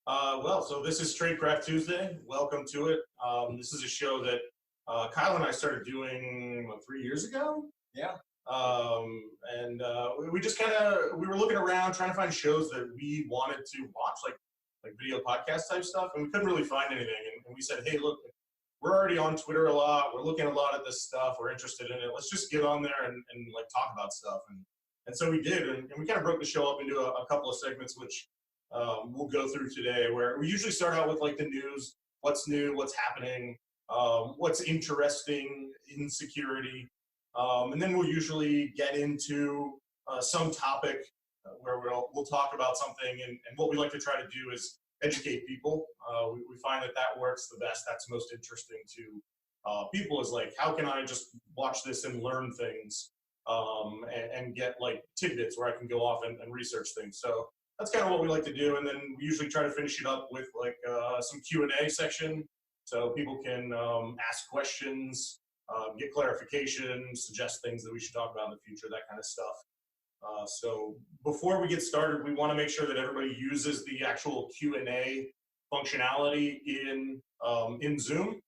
So this is Tradecraft Tuesday. Welcome to it. This is a show that Kyle and I started doing 3 years ago. Yeah. We just we were looking around trying to find shows that we wanted to watch, like video podcast type stuff, and we couldn't really find anything. And we said, hey, look, we're already on Twitter a lot. We're looking a lot at this stuff. We're interested in it. Let's just get on there and like talk about stuff. And so we did, and we kind of broke the show up into a couple of segments, which we'll go through today, where we usually start out with like the news, what's new, what's happening, what's interesting in security, and then we'll usually get into some topic where we'll talk about something, and what we like to try to do is educate people. We find that works the best. That's most interesting to people, is like, how can I just watch this and learn things, and get like tidbits where I can go off and research things. So that's kind of what we like to do, and then we usually try to finish it up with like some Q&A section, so people can ask questions, get clarification, suggest things that we should talk about in the future, that kind of stuff. So before we get started, we want to make sure that everybody uses the actual Q&A functionality in Zoom.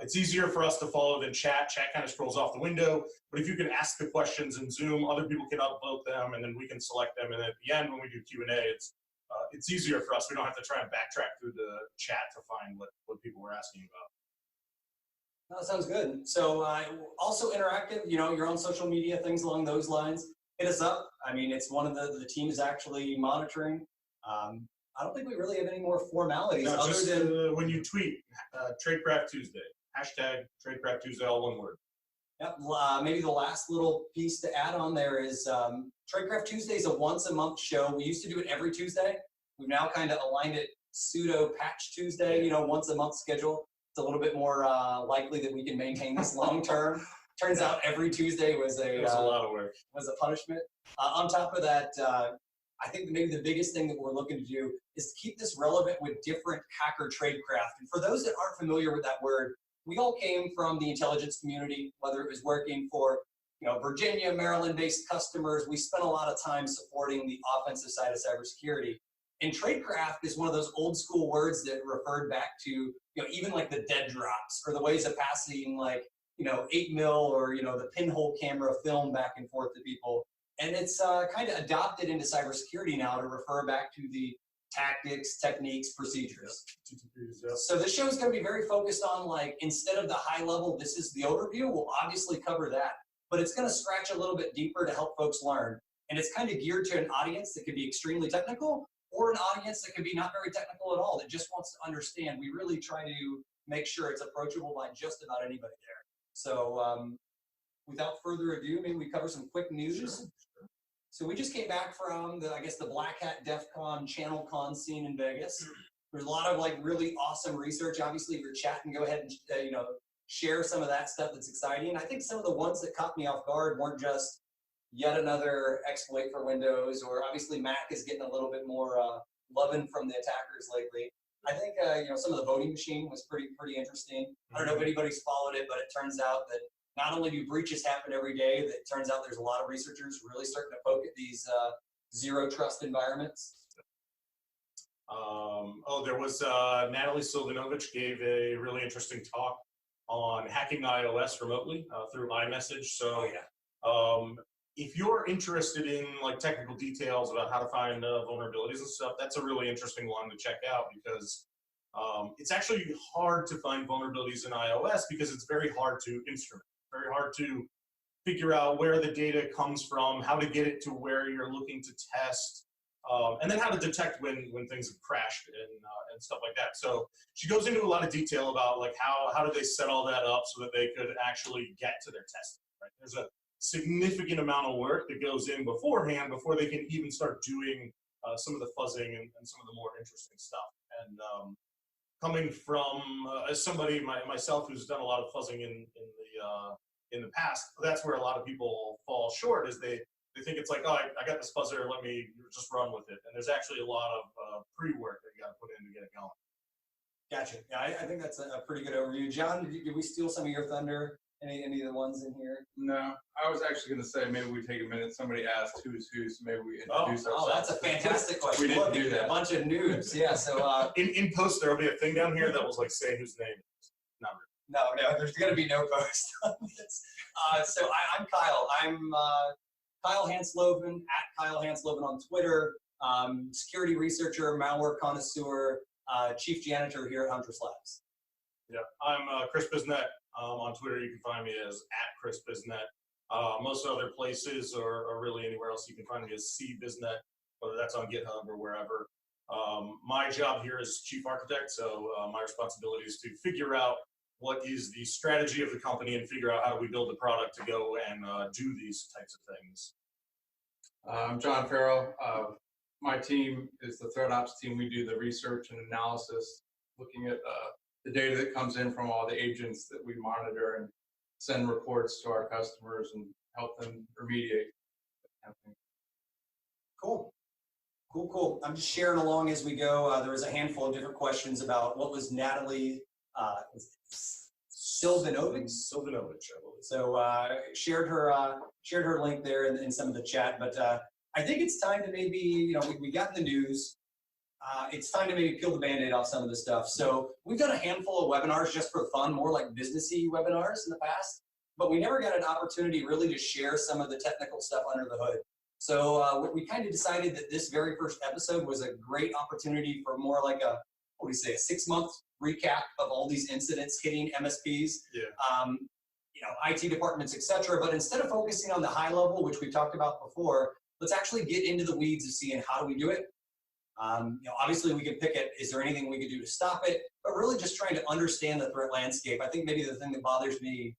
It's easier for us to follow than chat. Chat kind of scrolls off the window, but if you can ask the questions in Zoom, other people can upvote them, and then we can select them. And at the end, when we do Q&A, it's easier for us. We don't have to try and backtrack through the chat to find what people were asking about. That sounds good. So also interactive, your own social media, things along those lines. Hit us up. I mean, it's one of the teams actually monitoring. I don't think we really have any more formalities other just, than when you tweet, Tradecraft Tuesday, hashtag Tradecraft Tuesday, all one word. Yep. Maybe the last little piece to add on there is Tradecraft Tuesday is a once a month show. We used to do it every Tuesday. We've now kind of aligned it pseudo patch Tuesday, once a month schedule. It's a little bit more likely that we can maintain this long term. Turns out every Tuesday was a lot of work. Was a punishment. On top of that, I think maybe the biggest thing that we're looking to do is to keep this relevant with different hacker tradecraft. And for those that aren't familiar with that word, we all came from the intelligence community, whether it was working for Virginia, Maryland-based customers. We spent a lot of time supporting the offensive side of cybersecurity. And tradecraft is one of those old school words that referred back to even like the dead drops, or the ways of passing 8 mil or the pinhole camera film back and forth to people. And it's kind of adopted into cybersecurity now to refer back to the tactics, techniques, procedures. Yep. So this show is going to be very focused on, like, instead of the high level, this is the overview, we'll obviously cover that. But it's going to scratch a little bit deeper to help folks learn. And it's kind of geared to an audience that could be extremely technical, or an audience that could be not very technical at all, that just wants to understand. We really try to make sure it's approachable by just about anybody there. So without further ado, maybe we cover some quick news. Sure. So we just came back from the Black Hat DEF CON Channel Con scene in Vegas. There's a lot of really awesome research. Obviously, if you're chatting, go ahead and share some of that stuff that's exciting. I think some of the ones that caught me off guard weren't just yet another exploit for Windows, or obviously Mac is getting a little bit more loving from the attackers lately. I think some of the voting machine was pretty interesting. I don't know if anybody's followed it, but it turns out that not only do breaches happen every day, that it turns out there's a lot of researchers really starting to poke at these zero trust environments. There was Natalie Silvanovich gave a really interesting talk on hacking iOS remotely through iMessage. So if you're interested in technical details about how to find vulnerabilities and stuff, that's a really interesting one to check out, because it's actually hard to find vulnerabilities in iOS because it's very hard to instrument. Very hard to figure out where the data comes from, how to get it to where you're looking to test, and then how to detect when things have crashed and stuff like that. So she goes into a lot of detail about how do they set all that up so that they could actually get to their testing. Right? There's a significant amount of work that goes in beforehand before they can even start doing some of the fuzzing and some of the more interesting stuff. And coming from as somebody myself who's done a lot of fuzzing in the past, that's where a lot of people fall short, is they think it's I got this fuzzer, let me just run with it. And there's actually a lot of pre-work that you got to put in to get it going. Gotcha. Yeah, I think that's a pretty good overview. John, did we steal some of your thunder Any of the ones in here? No, I was actually going to say maybe we take a minute. Somebody asked who's who, so maybe we introduce ourselves. Oh, that's a fantastic question. We didn't do that. A bunch of noobs. Yeah. So in post there'll be a thing down here that was like say whose name is. Not really. No, there's going to be no post on this. So I'm Kyle. I'm Kyle Hansloven at Kyle Hansloven on Twitter. Security researcher, malware connoisseur, chief janitor here at Huntress Labs. Yeah, I'm Chris Bisnet. On Twitter, you can find me as @ChrisBisnet. Most other places or really anywhere else, you can find me as CBisnet, whether that's on GitHub or wherever. My job here is chief architect, so my responsibility is to figure out what is the strategy of the company and figure out how do we build a product to go and do these types of things. I'm John Farrell. My team is the threat ops team. We do the research and analysis, looking at the data that comes in from all the agents that we monitor and send reports to our customers and help them remediate. Cool. I'm just sharing along as we go. There was a handful of different questions about what was Natalie Silvanovich, I believe. So shared her link there in some of the chat. But I think it's time to maybe, we got in the news. It's time to maybe peel the Band-Aid off some of the stuff. So we've done a handful of webinars just for fun, more like businessy webinars in the past, but we never got an opportunity really to share some of the technical stuff under the hood. So we kind of decided that this very first episode was a great opportunity for more like a 6-month recap of all these incidents hitting MSPs, IT departments, etc. But instead of focusing on the high level, which we talked about before, let's actually get into the weeds of seeing how do we do it. Obviously we could pick it, is there anything we could do to stop it, but really just trying to understand the threat landscape. I think maybe the thing that bothers me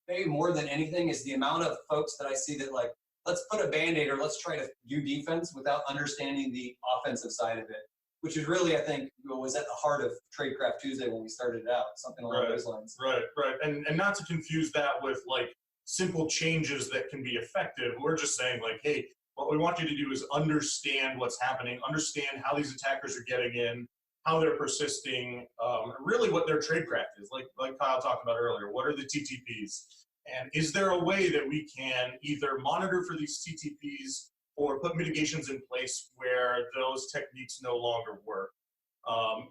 maybe more than anything is the amount of folks that I see that like, let's put a Band-Aid or let's try to do defense without understanding the offensive side of it, which is really, I think, was at the heart of Tradecraft Tuesday when we started it out, something along those lines. Right. And not to confuse that with like simple changes that can be effective. We're just saying like, hey, what we want you to do is understand what's happening, understand how these attackers are getting in, how they're persisting, really what their tradecraft is, like Kyle talked about earlier. What are the TTPs? And is there a way that we can either monitor for these TTPs or put mitigations in place where those techniques no longer work?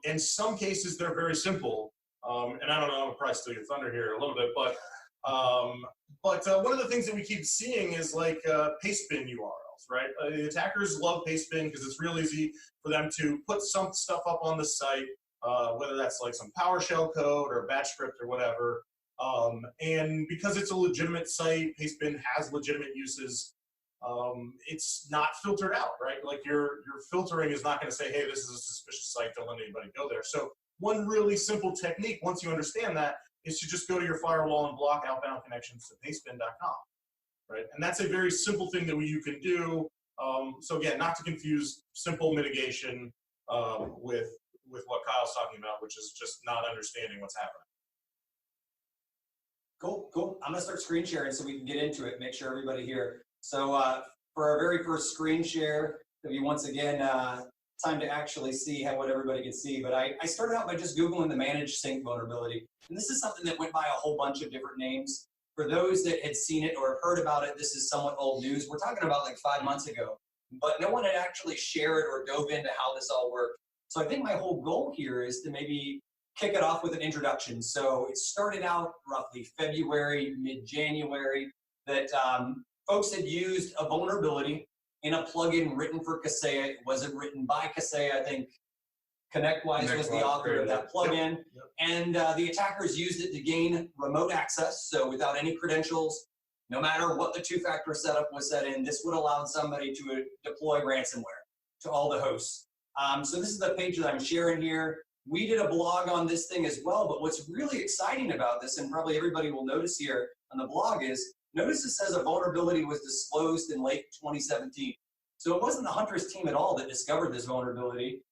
In some cases, they're very simple. And I don't know, I'm probably steal your thunder here a little bit, but one of the things that we keep seeing is like pastebin URLs, right? The attackers love pastebin because it's real easy for them to put some stuff up on the site, whether that's like some PowerShell code or batch script or whatever. And because it's a legitimate site, pastebin has legitimate uses. It's not filtered out, right? Like your filtering is not going to say, hey, this is a suspicious site, don't let anybody go there. So one really simple technique, once you understand that, is to just go to your firewall and block outbound connections to pastebin.com, right? And that's a very simple thing that you can do. So again, not to confuse simple mitigation with what Kyle's talking about, which is just not understanding what's happening. Cool. I'm gonna start screen sharing so we can get into it, make sure everybody here. So for our very first screen share, it'll be once again time to actually see what everybody can see. But I started out by just Googling the managed sync vulnerability. And this is something that went by a whole bunch of different names. For those that had seen it or have heard about it, this is somewhat old news. We're talking about like 5 months ago, but no one had actually shared or dove into how this all worked. So I think my whole goal here is to maybe kick it off with an introduction. So it started out roughly February, mid-January, that folks had used a vulnerability in a plugin written for Kaseya. It wasn't written by Kaseya. I think ConnectWise was the author of that plugin. Yep. And the attackers used it to gain remote access. So without any credentials, no matter what the two-factor setup was set in, this would allow somebody to deploy ransomware to all the hosts. So this is the page that I'm sharing here. We did a blog on this thing as well, but what's really exciting about this, and probably everybody will notice here on the blog, is notice it says a vulnerability was disclosed in late 2017. So it wasn't the Huntress team at all that discovered this vulnerability.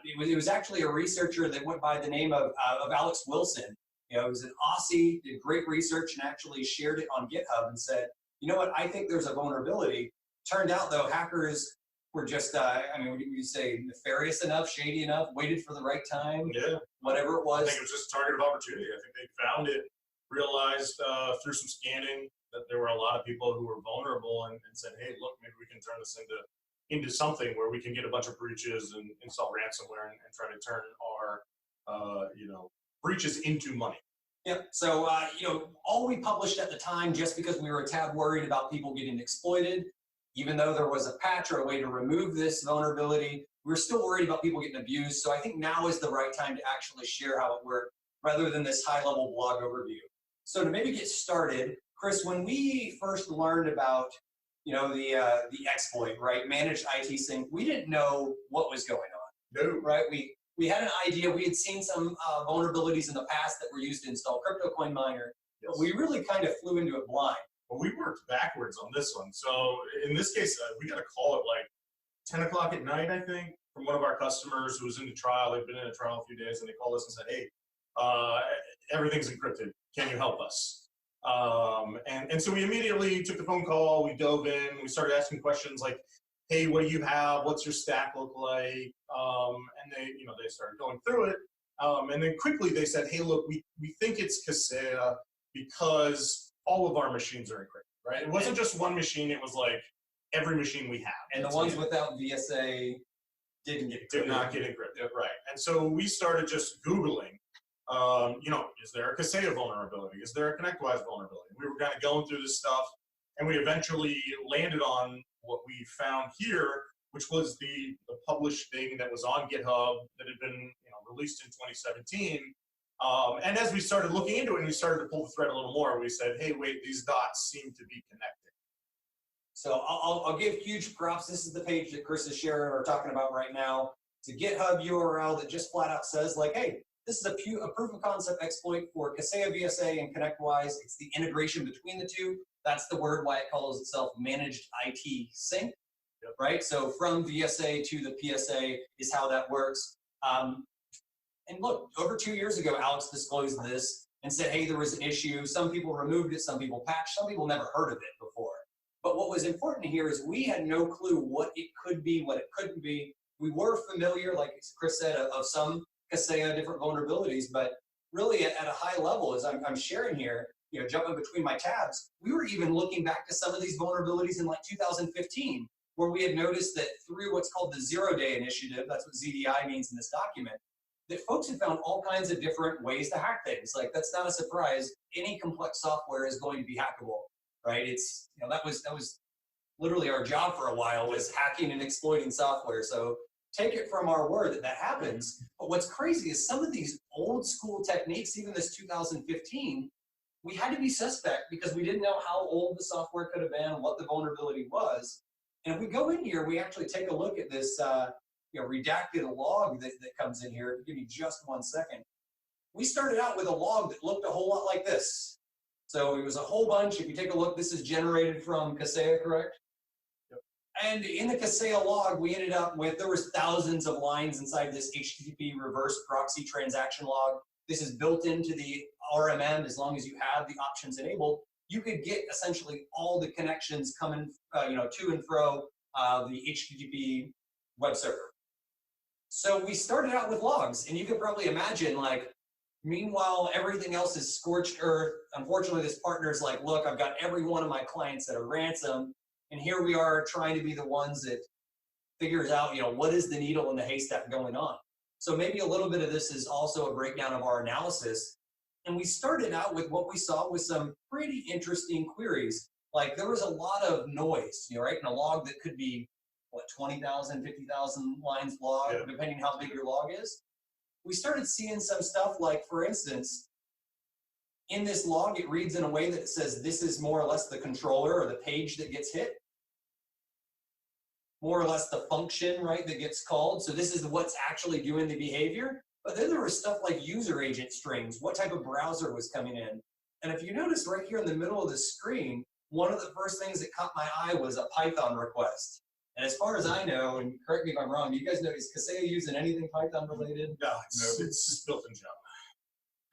It was actually a researcher that went by the name of Alex Wilson. It was an Aussie, did great research, and actually shared it on GitHub and said, you know what, I think there's a vulnerability. Turned out, though, hackers were just, would you say nefarious enough, shady enough, waited for the right time, yeah, whatever it was. I think it was just a target of opportunity. I think they found it realized through some scanning that there were a lot of people who were vulnerable and said, hey, look, maybe we can turn this into something where we can get a bunch of breaches and install ransomware and try to turn our, breaches into money. Yep. So, all we published at the time, just because we were a tad worried about people getting exploited, even though there was a patch or a way to remove this vulnerability, we were still worried about people getting abused. So I think now is the right time to actually share how it worked rather than this high-level blog overview. So to maybe get started, Chris, when we first learned about, the exploit, right, managed IT sync, we didn't know what was going on. No. Right? We had an idea. We had seen some vulnerabilities in the past that were used to install crypto coin miner, Yes. but we really kind of flew into it blind. Well, we worked backwards on this one. So in this case, we got a call at like 10 o'clock at night, I think, from one of our customers who was in the trial. They've been in a trial a few days, and they called us and said, hey, everything's encrypted. Can you help us? And so we immediately took the phone call. We dove in. We started asking questions like, hey, what do you have? What's your stack look like? And they started going through it. And then quickly they said, hey, look, we think it's Kaseya because all of our machines are encrypted, right? It wasn't just one machine. It was like every machine we have. And the ones without VSA did not get encrypted, right? And so we started just Googling, is there a Kaseya vulnerability? Is there a ConnectWise vulnerability? We were kind of going through this stuff, and we eventually landed on what we found here, which was the published thing that was on GitHub that had been released in 2017. And as we started looking into it and we started to pull the thread a little more, we said, hey, wait, these dots seem to be connected. So I'll give huge props. This is the page that Chris is sharing or talking about right now. It's a GitHub URL that just flat out says like, hey, this is a proof of concept exploit for Kaseya VSA and ConnectWise. It's the integration between the two. That's the word why it calls itself managed IT sync, yep. Right? So from VSA to the PSA is how that works. And look, over 2 years ago, Alex disclosed this and said, hey, there was an issue. Some people removed it, some people patched, some people never heard of it before. But what was important here is we had no clue what it could be, what it couldn't be. We were familiar, like Chris said, of some Kaseya different vulnerabilities, but really at a high level, as I'm sharing here, jumping between my tabs, we were even looking back to some of these vulnerabilities in like 2015, where we had noticed that through what's called the 0-day initiative, that's what ZDI means in this document, that folks had found all kinds of different ways to hack things. Like, that's not a surprise. Any complex software is going to be hackable, right? It's, that was literally our job for a while, was hacking and exploiting software. So take it from our word that that happens. But what's crazy is some of these old school techniques, even this 2015, we had to be suspect because we didn't know how old the software could have been, what the vulnerability was. And if we go in here, we actually take a look at this redacted log that comes in here. Give me just 1 second. We started out with a log that looked a whole lot like this. So it was a whole bunch. If you take a look, this is generated from Kaseya, correct? Yep. And in the Kaseya log, we ended up with, there was thousands of lines inside this HTTP reverse proxy transaction log. This is built into the RMM. As long as you have the options enabled, you could get essentially all the connections coming, to and fro the HTTP web server. So we started out with logs, and you can probably imagine, like, meanwhile, everything else is scorched earth. Unfortunately, this partner is like, look, I've got every one of my clients at a ransom, and here we are trying to be the ones that figures out, what is the needle in the haystack going on. So maybe a little bit of this is also a breakdown of our analysis. And we started out with what we saw was some pretty interesting queries. Like, there was a lot of noise, right, in a log that could be, 20,000, 50,000 lines log, yeah. Depending how big your log is. We started seeing some stuff like, for instance, in this log, it reads in a way that it says this is more or less the controller or the page that gets hit. More or less the function, right, that gets called. So this is what's actually doing the behavior. But then there was stuff like user agent strings, what type of browser was coming in. And if you notice right here in the middle of the screen, one of the first things that caught my eye was a Python request. And as far as I know, and correct me if I'm wrong, do you guys know, is Kaseya using anything Python related? No, it's built in Java.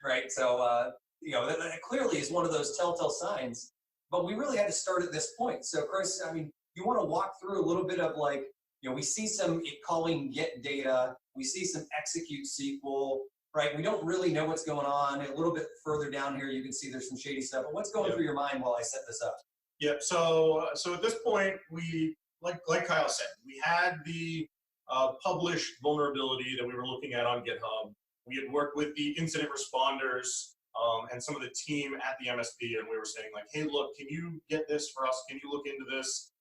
Right, so that clearly is one of those telltale signs. But we really had to start at this point. So Chris, I mean, you want to walk through a little bit of like, we see some calling get data, we see some execute SQL, right? We don't really know what's going on. A little bit further down here, you can see there's some shady stuff. But what's going through your mind while I set this up? Yeah. So at this point, we like Kyle said, we had the published vulnerability that we were looking at on GitHub. We had worked with the incident responders and some of the team at the MSP, and we were saying like, hey, look, can you get this for us? Can you look into this?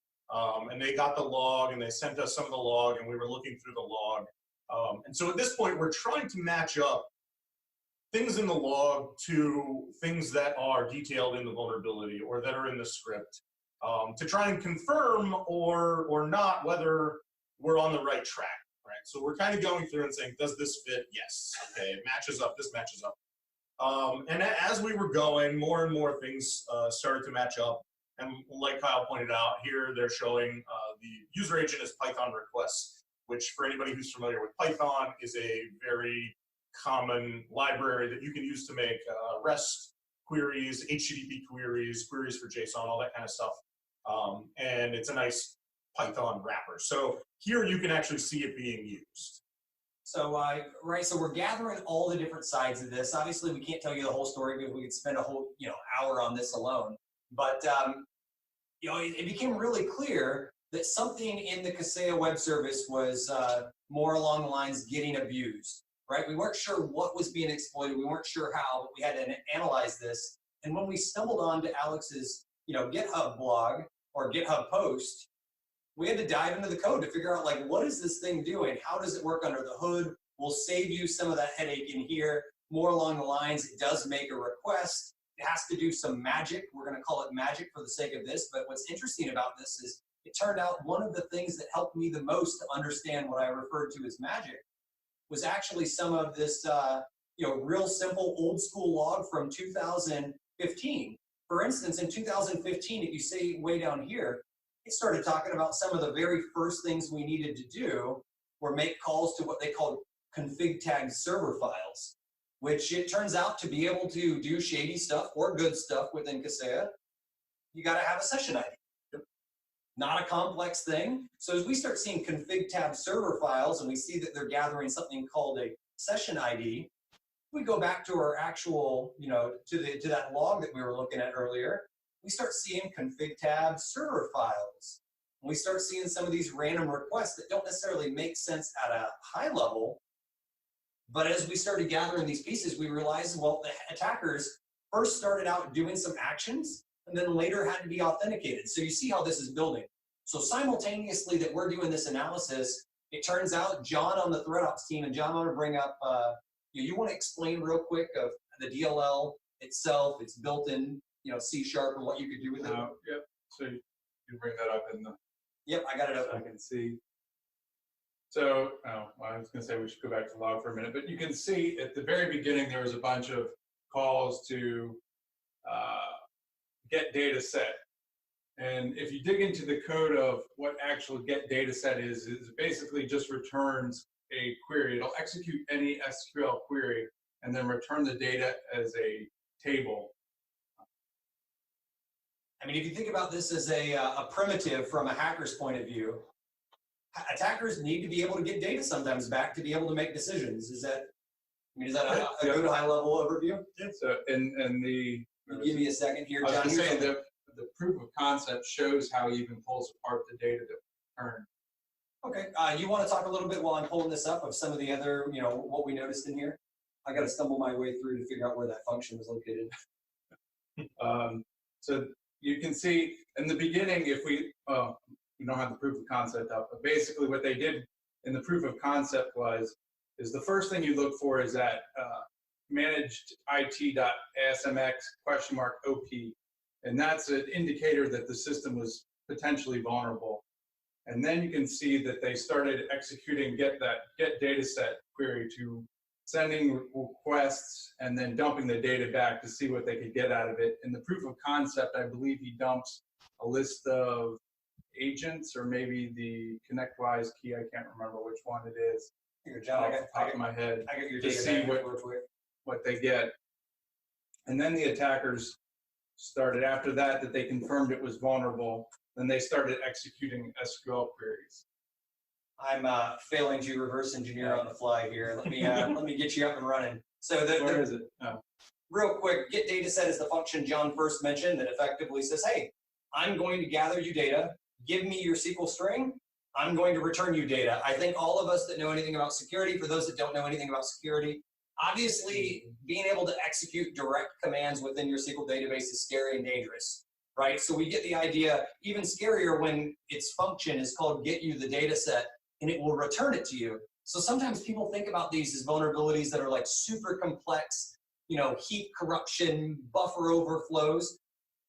And they got the log, and they sent us some of the log, and we were looking through the log. And so at this point, we're trying to match up things in the log to things that are detailed in the vulnerability or that are in the script to try and confirm or not whether we're on the right track, right? So we're kind of going through and saying, does this fit? Yes. Okay, it matches up. This matches up. And as we were going, more and more things started to match up. And like Kyle pointed out, here they're showing the user agent as Python requests, which for anybody who's familiar with Python is a very common library that you can use to make REST queries, HTTP queries, queries for JSON, all that kind of stuff. And it's a nice Python wrapper. So here you can actually see it being used. So, right, so we're gathering all the different sides of this. Obviously, we can't tell you the whole story because we could spend a whole, hour on this alone. But, it became really clear that something in the Kaseya web service was more along the lines getting abused, right? We weren't sure what was being exploited. We weren't sure how, but we had to analyze this. And when we stumbled onto Alex's, GitHub blog or GitHub post, we had to dive into the code to figure out, like, what is this thing doing? How does it work under the hood? We'll save you some of that headache in here. More along the lines, it does make a request. It has to do some magic. We're going to call it magic for the sake of this. But what's interesting about this is it turned out one of the things that helped me the most to understand what I referred to as magic was actually some of this, real simple old school log from 2015. For instance, in 2015, if you see way down here, it started talking about some of the very first things we needed to do were make calls to what they called config tag server files, which it turns out to be able to do shady stuff or good stuff within Kaseya, you got to have a session ID. Not a complex thing. So as we start seeing config tab server files and we see that they're gathering something called a session ID, we go back to our actual, to that log that we were looking at earlier. We start seeing config tab server files. And we start seeing some of these random requests that don't necessarily make sense at a high level. But as we started gathering these pieces, we realized, well, the attackers first started out doing some actions and then later had to be authenticated. So you see how this is building. So simultaneously that we're doing this analysis, it turns out John on the threat ops team, and John, I want to bring up, you want to explain real quick of the DLL itself, it's built in, C# and what you could do with it. Yep. So you can bring that up in the. Yep, I got it up. So I can see. So, I was going to say we should go back to the log for a minute, but you can see at the very beginning there was a bunch of calls to get data set. And if you dig into the code of what actual get data set is basically just returns a query. It'll execute any SQL query and then return the data as a table. I mean, if you think about this as a primitive from a hacker's point of view, attackers need to be able to get data sometimes back to be able to make decisions. Is that a good high-level overview? Yeah. So, and the... Give me a second here, John. I was saying the proof of concept shows how he even pulls apart the data to return. Okay. You want to talk a little bit while I'm pulling this up of some of the other, what we noticed in here? I got to stumble my way through to figure out where that function was located. So you can see in the beginning, if we don't have the proof of concept up, but basically what they did in the proof of concept is the first thing you look for is that managed it.asmx ?op, and that's an indicator that the system was potentially vulnerable. And then you can see that they started executing get data set query to sending requests and then dumping the data back to see what they could get out of it. In the proof of concept, I believe he dumps a list of agents or maybe the ConnectWise key. I can't remember which one it is. Here, John, off the top of my head. I got your to data see back what they get. And then the attackers started, after that they confirmed it was vulnerable, then they started executing SQL queries. I'm failing to reverse engineer on the fly here. Let me get you up and running. So Where is it? Oh. Real quick, get data set is the function John first mentioned that effectively says, hey, I'm going to gather you data, give me your SQL string, I'm going to return you data. I think all of us that know anything about security, for those that don't know anything about security, obviously being able to execute direct commands within your SQL database is scary and dangerous, right? So we get the idea, even scarier when its function is called get you the data set and it will return it to you. So sometimes people think about these as vulnerabilities that are like super complex, you know, heap corruption, buffer overflows,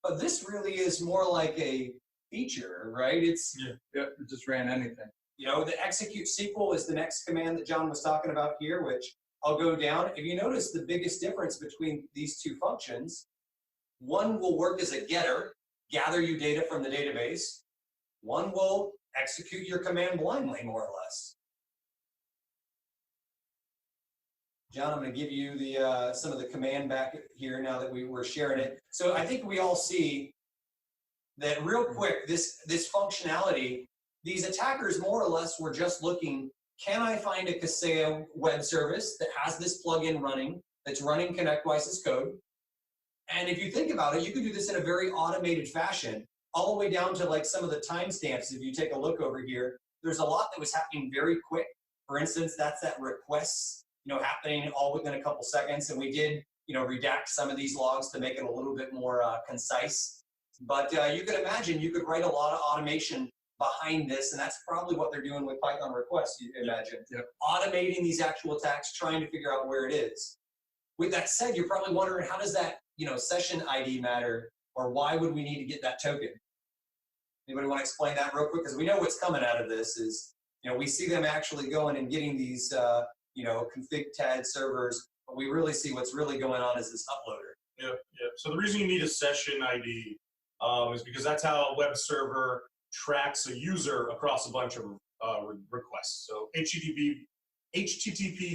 but this really is more like a feature, right? It's it just ran anything. You know, the execute SQL is the next command that John was talking about here, which I'll go down. If you notice the biggest difference between these two functions, one will work as a getter, gather you data from the database. One will execute your command blindly, more or less. John, I'm going to give you the some of the command back here now that we were sharing it. So I think we all see that real quick, this functionality, these attackers more or less were just looking, can I find a Kaseya web service that has this plugin running, that's running ConnectWise's code? And if you think about it, you could do this in a very automated fashion, all the way down to like some of the timestamps. If you take a look over here, there's a lot that was happening very quick. For instance, that's that requests, you know, happening all within a couple seconds. And we did, you know, redact some of these logs to make it a little bit more concise. But you could imagine you could write a lot of automation behind this, and that's probably what they're doing with Python requests, you imagine. Yep. Automating these actual attacks, trying to figure out where it is. With that said, you're probably wondering, how does that, you know, session ID matter, or why would we need to get that token? Anybody want to explain that real quick? Because we know what's coming out of this is, you know, we see them actually going and getting these, you know, config TAD servers, but we really see what's really going on is this uploader. Yeah, yeah. So the reason you need a session ID is because that's how a web server tracks a user across a bunch of requests. So HTTP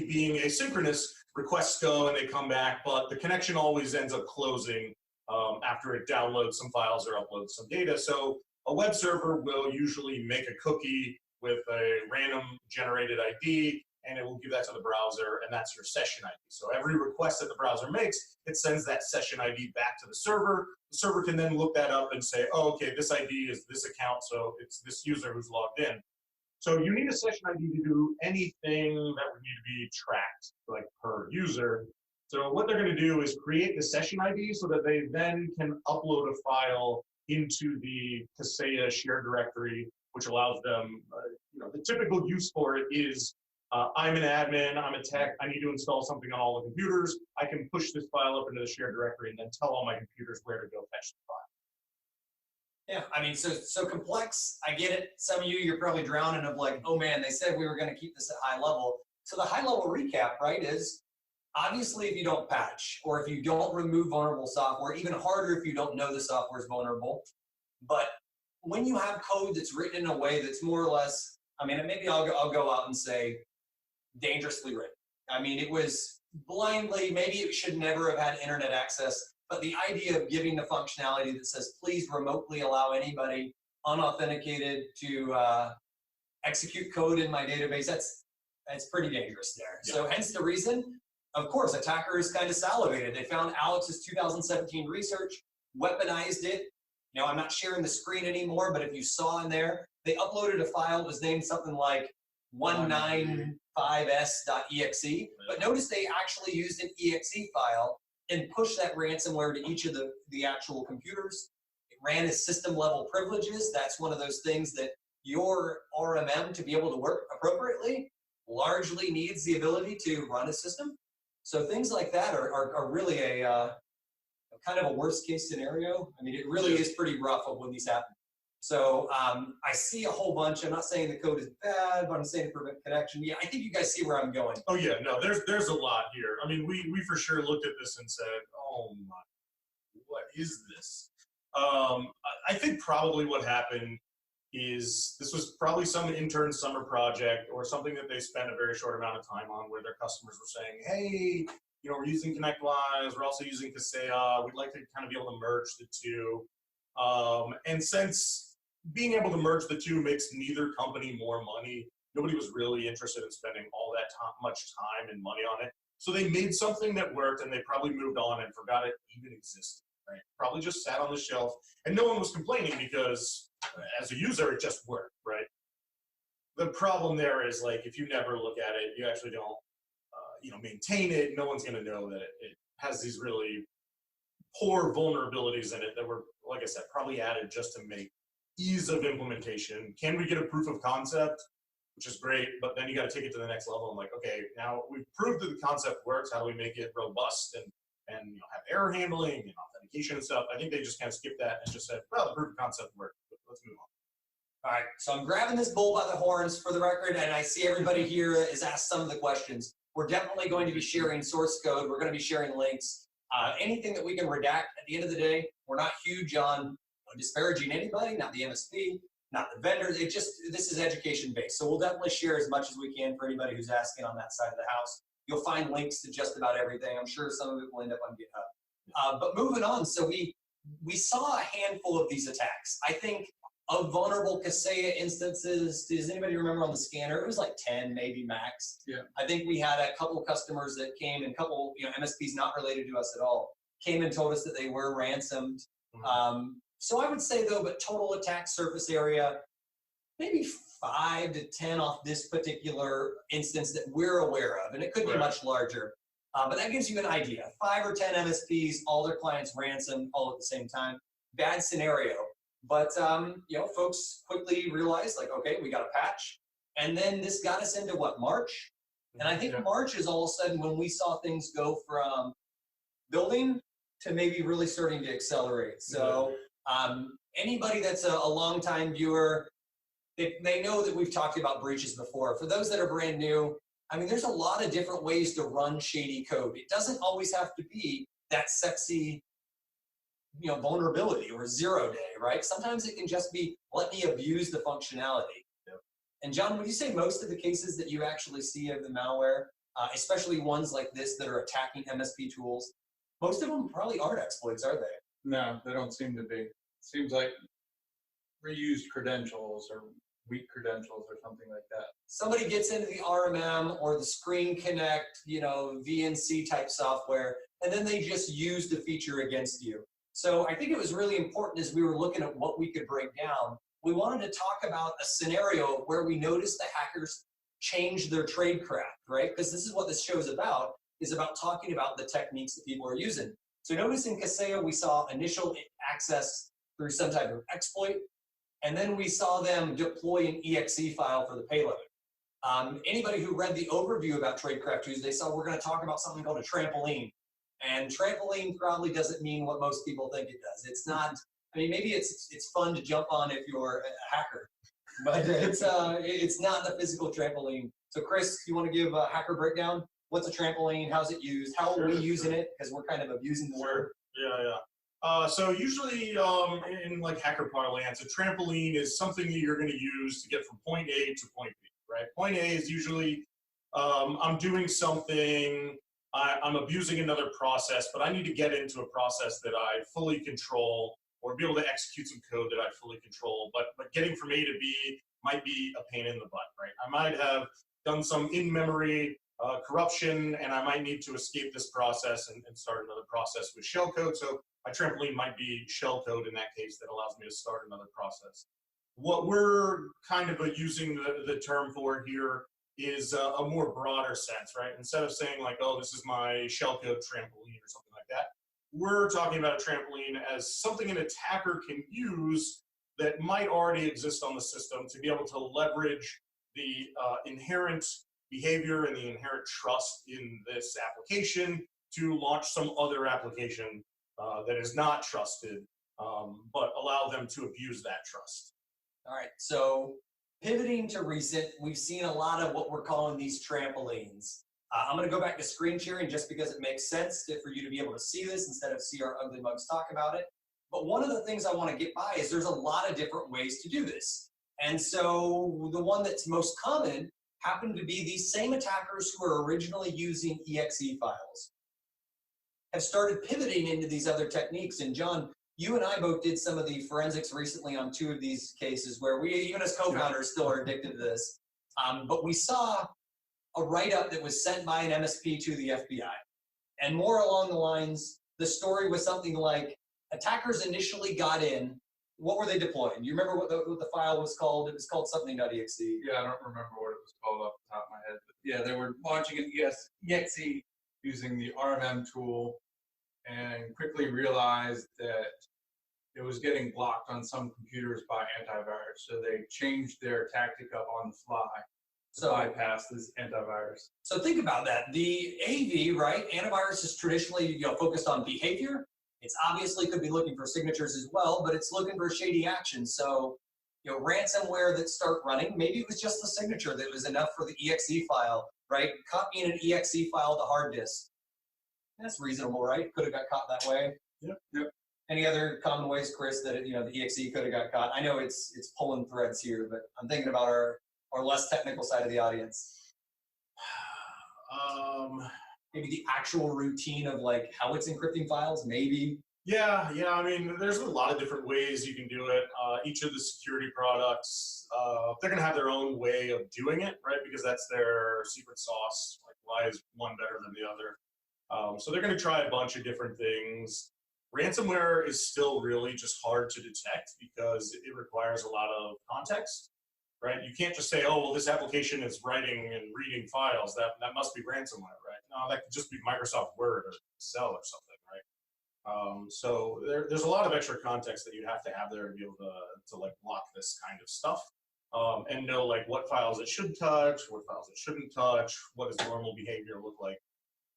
being asynchronous, requests go and they come back, but the connection always ends up closing after it downloads some files or uploads some data. So a web server will usually make a cookie with a random generated ID, and it will give that to the browser, and that's your session ID. So every request that the browser makes, it sends that session ID back to the server. The server can then look that up and say, oh, okay, this ID is this account, so it's this user who's logged in. So you need a session ID to do anything that would need to be tracked, like per user. So what they're going to do is create the session ID so that they then can upload a file into the Kaseya shared directory, which allows them, you know, the typical use for it is, I'm an admin, I'm a tech, I need to install something on all the computers. I can push this file up into the shared directory and then tell all my computers where to go fetch the file. Yeah, I mean, so complex, I get it. Some of you, you're probably drowning of like, oh man, they said we were going to keep this at high level. So the high level recap, right, is obviously if you don't patch or if you don't remove vulnerable software, even harder if you don't know the software is vulnerable. But when you have code that's written in a way that's more or less, I mean, maybe I'll go out and say dangerously written. I mean, it was blindly, maybe it should never have had internet access, but the idea of giving the functionality that says, please remotely allow anybody unauthenticated to execute code in my database, that's pretty dangerous there. Yeah. So hence the reason, of course, attackers kind of salivated. They found Alex's 2017 research, weaponized it. You know, I'm not sharing the screen anymore, but if you saw in there, they uploaded a file that was named something like 195s.exe. But notice they actually used an exe file and pushed that ransomware to each of the actual computers. It ran as system level privileges. That's one of those things that your RMM, to be able to work appropriately, largely needs the ability to run a system. So things like that are really a kind of a worst case scenario. I mean, it really is pretty rough of when these happen. So I see a whole bunch. I'm not saying the code is bad, but I'm saying to prevent connection. Yeah, I think you guys see where I'm going. Oh yeah, no, there's a lot here. I mean, we for sure looked at this and said, oh my, what is this? I think probably what happened is this was probably some intern summer project or something that they spent a very short amount of time on, where their customers were saying, hey, you know, we're using ConnectWise, we're also using Kaseya, we'd like to kind of be able to merge the two. And since being able to merge the two makes neither company more money, nobody was really interested in spending all that much time and money on it. So they made something that worked, and they probably moved on and forgot it even existed, right? Probably just sat on the shelf, and no one was complaining because as a user, it just worked, right? The problem there is, like, if you never look at it, you actually don't, maintain it, no one's going to know that it has these really poor vulnerabilities in it that were, like I said, probably added just to make ease of implementation. Can we get a proof of concept? Which is great, but then you got to take it to the next level. I'm like, okay, now we've proved that the concept works. How do we make it robust and have error handling and authentication and stuff? I think they just kind of skipped that and just said, well, the proof of concept worked. Let's move on. All right, so I'm grabbing this bull by the horns for the record, and I see everybody here has asked some of the questions. We're definitely going to be sharing source code. We're going to be sharing links. Anything that we can redact at the end of the day, we're not huge on disparaging anybody, not the MSP, not the vendors. This is education based. So we'll definitely share as much as we can for anybody who's asking on that side of the house. You'll find links to just about everything. I'm sure some of it will end up on GitHub. But moving on, so we saw a handful of these attacks. I think of vulnerable Kaseya instances, does anybody remember on the scanner? It was like 10, maybe max. Yeah. I think we had a couple of customers that came, and a couple, MSPs not related to us at all, came and told us that they were ransomed. Mm-hmm. So I would say, though, but total attack surface area, maybe 5 to 10 off this particular instance that we're aware of, and it could be much larger. But that gives you an idea. 5 or 10 MSPs, all their clients ransomed all at the same time. Bad scenario. But, folks quickly realized, like, okay, we got a patch. And then this got us into, March? And I think March is all of a sudden when we saw things go from building to maybe really starting to accelerate. So anybody that's a longtime viewer, they know that we've talked about breaches before. For those that are brand new, I mean, there's a lot of different ways to run shady code. It doesn't always have to be that sexy vulnerability or 0 day, right? Sometimes it can just be, let me abuse the functionality. Yep. And John, would you say most of the cases that you actually see of the malware, especially ones like this that are attacking MSP tools, most of them probably aren't exploits, are they? No, they don't seem to be. Seems like reused credentials or weak credentials or something like that. Somebody gets into the RMM or the Screen Connect, VNC type software, and then they just use the feature against you. So I think it was really important as we were looking at what we could break down. We wanted to talk about a scenario where we noticed the hackers changed their tradecraft, right? Because this is what this show is about talking about the techniques that people are using. So notice in Kaseya, we saw initial access through some type of exploit, and then we saw them deploy an exe file for the payload. Anybody who read the overview about Tradecraft Tuesday saw we're going to talk about something called a trampoline. And trampoline probably doesn't mean what most people think it does. It's not, maybe it's fun to jump on if you're a hacker, but it's not the physical trampoline. So Chris, you want to give a hacker breakdown? What's a trampoline? How's it used? How are we using it? Because we're kind of abusing the word. Yeah. So usually in like hacker parlance, a trampoline is something that you're going to use to get from point A to point B, right? Point A is usually I'm doing something, I'm abusing another process, but I need to get into a process that I fully control or be able to execute some code that I fully control. But getting from A to B might be a pain in the butt, right? I might have done some in-memory corruption, and I might need to escape this process and start another process with shellcode. So my trampoline might be shellcode in that case that allows me to start another process. What we're kind of using the term for here is a more broader sense, right? Instead of saying like, oh, this is my shellcode trampoline or something like that, we're talking about a trampoline as something an attacker can use that might already exist on the system to be able to leverage the inherent behavior and the inherent trust in this application to launch some other application that is not trusted, but allow them to abuse that trust. All right, so pivoting to recent, we've seen a lot of what we're calling these trampolines. I'm going to go back to screen sharing just because it makes sense for you to be able to see this instead of see our ugly mugs talk about it. But one of the things I want to get by is there's a lot of different ways to do this. And so the one that's most common happen to be these same attackers who are originally using exe files have started pivoting into these other techniques. And John, you and I both did some of the forensics recently on 2 of these cases where we, even as co-founders, still are addicted to this. But we saw a write-up that was sent by an MSP to the FBI. And more along the lines, the story was something like, attackers initially got in. What were they deploying? You remember what the file was called? It was called something.exe. Yeah, I don't remember what it was called off the top of my head. But yeah, they were launching an exe using the RMM tool and quickly realized that it was getting blocked on some computers by antivirus. So they changed their tactic up on the fly to bypass this antivirus. So think about that. The AV, right? Antivirus is traditionally focused on behavior. It's obviously could be looking for signatures as well, but it's looking for shady action. So, ransomware that start running, maybe it was just the signature that was enough for the exe file, right? Copying an exe file to hard disk. That's reasonable, right? Could have got caught that way. Yep. Any other common ways, Chris, that the exe could have got caught? I know it's pulling threads here, but I'm thinking about our less technical side of the audience. Maybe the actual routine of like how it's encrypting files, maybe. Yeah. I mean, there's a lot of different ways you can do it. Each of the security products, they're going to have their own way of doing it, right? Because that's their secret sauce. Like, why is one better than the other? So they're going to try a bunch of different things. Ransomware is still really just hard to detect because it requires a lot of context, right? You can't just say, oh, well, this application is writing and reading files. That must be ransomware, right? No, that could just be Microsoft Word or Excel or something, right? So there's a lot of extra context that you have to have there to be able to like block this kind of stuff and know like what files it should touch, what files it shouldn't touch, what does normal behavior look like.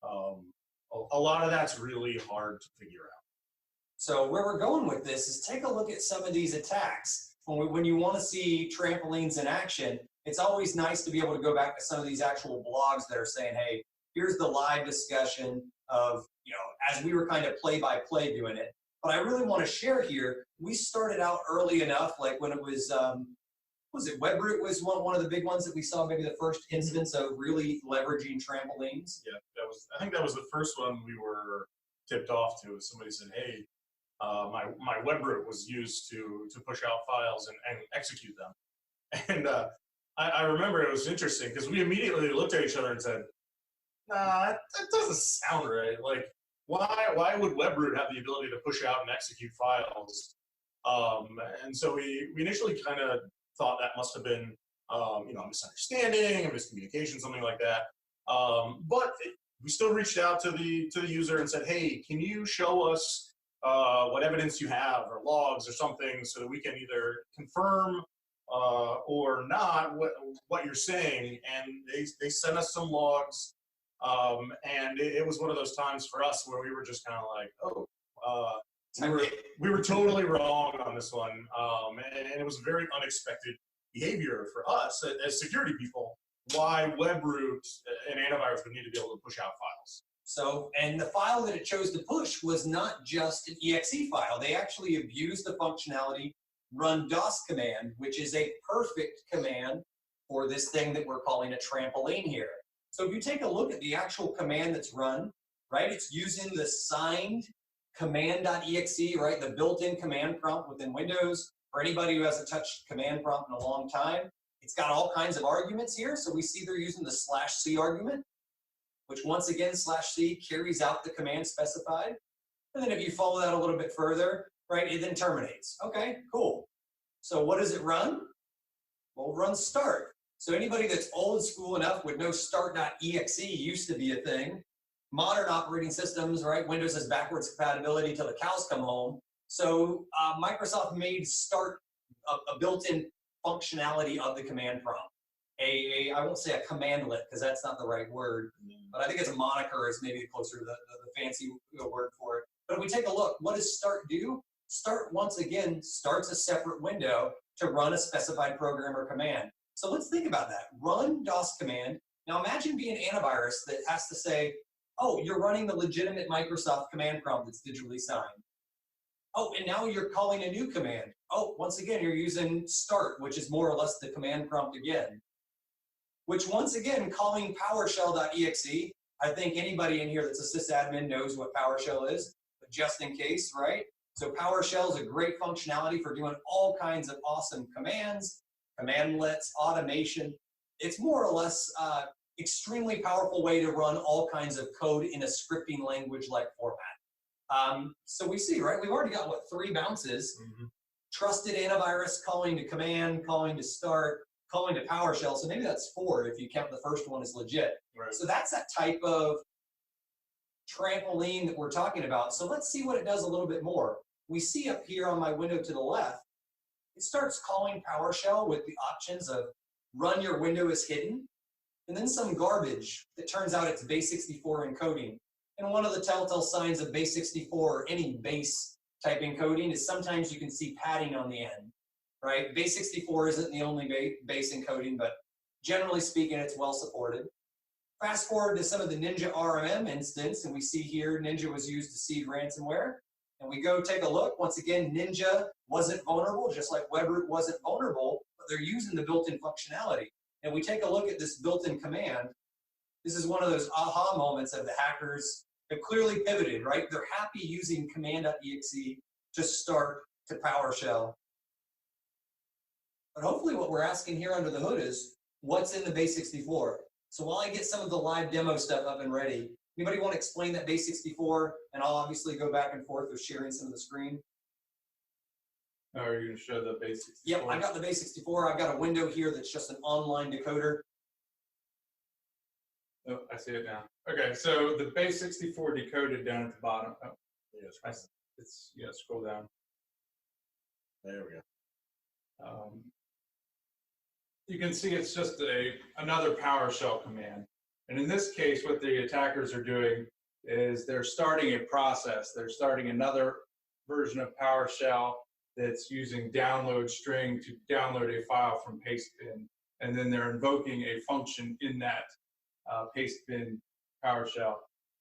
A lot of that's really hard to figure out. So where we're going with this is take a look at some of these attacks. When you want to see trampolines in action, it's always nice to be able to go back to some of these actual blogs that are saying, hey, here's the live discussion of, as we were kind of play-by-play doing it. But I really want to share here, we started out early enough, like when it was WebRoot was one of the big ones that we saw, maybe the first instance of really leveraging trampolines. Yeah, I think that was the first one we were tipped off to. Somebody said, hey, my WebRoot was used to push out files and execute them. And I remember it was interesting because we immediately looked at each other and said, nah, that doesn't sound right. Like, why would WebRoot have the ability to push out and execute files? And so we initially kind of thought that must have been a misunderstanding, a miscommunication, something like that. But we still reached out to the user and said, hey, can you show us what evidence you have or logs or something so that we can either confirm or not what you're saying? And they sent us some logs. And it was one of those times for us where we were just kind of like, oh, we were totally wrong on this one. And it was very unexpected behavior for us as security people, why WebRoot and antivirus would need to be able to push out files. So, and the file that it chose to push was not just an exe file. They actually abused the functionality run DOS command, which is a perfect command for this thing that we're calling a trampoline here. So if you take a look at the actual command that's run, right, it's using the signed command.exe, right, the built-in command prompt within Windows. For anybody who hasn't touched command prompt in a long time, it's got all kinds of arguments here. So we see they're using the /c argument, which once again, /c carries out the command specified. And then if you follow that a little bit further, right, it then terminates. Okay, cool. So what does it run? Well, it runs start. So anybody that's old school enough would know start.exe used to be a thing. Modern operating systems, right, Windows has backwards compatibility till the cows come home. So Microsoft made start a built-in functionality of the command prompt. I won't say a commandlet because that's not the right word, but I think it's a moniker is maybe closer to the fancy word for it. But if we take a look, what does start do? Start, once again, starts a separate window to run a specified program or command. So let's think about that. Run DOS command. Now imagine being antivirus that has to say, oh, you're running the legitimate Microsoft command prompt that's digitally signed. Oh, and now you're calling a new command. Oh, once again, you're using start, which is more or less the command prompt again. Which once again, calling PowerShell.exe, I think anybody in here that's a sysadmin knows what PowerShell is, but just in case, right? So PowerShell is a great functionality for doing all kinds of awesome commands, commandlets, automation. It's more or less extremely powerful way to run all kinds of code in a scripting language like format. So we see, right, we've already got, what, 3 bounces. Mm-hmm. Trusted antivirus calling to command, calling to start, calling to PowerShell. So maybe that's 4 if you count the first one as legit. Right. So that's that type of trampoline that we're talking about. So let's see what it does a little bit more. We see up here on my window to the left, it starts calling PowerShell with the options of run your window as hidden, and then some garbage that turns out it's base64 encoding. And one of the telltale signs of base64 or any base type encoding is sometimes you can see padding on the end, right? Base64 isn't the only base encoding, but generally speaking, it's well supported. Fast forward to some of the Ninja RMM instance, and we see here Ninja was used to seed ransomware. And we go take a look. Once again, Ninja wasn't vulnerable, just like Webroot wasn't vulnerable, but they're using the built-in functionality. And we take a look at this built-in command. This is one of those aha moments of the hackers have clearly pivoted, right? They're happy using command.exe to start to PowerShell. But hopefully what we're asking here under the hood is, what's in the base64? So while I get some of the live demo stuff up and ready, anybody want to explain that base64? And I'll obviously go back and forth with sharing some of the screen. Oh, are you going to show the base 64? Yep, I got the base64. I've got a window here that's just an online decoder. Oh, I see it now. Okay, so the base 64 decoded down at the bottom. Oh, Yes. it's scroll down. There we go. You can see it's just another PowerShell command. And in this case, what the attackers are doing is they're starting a process. They're starting another version of PowerShell that's using download string to download a file from pastebin. And then they're invoking a function in that pastebin PowerShell.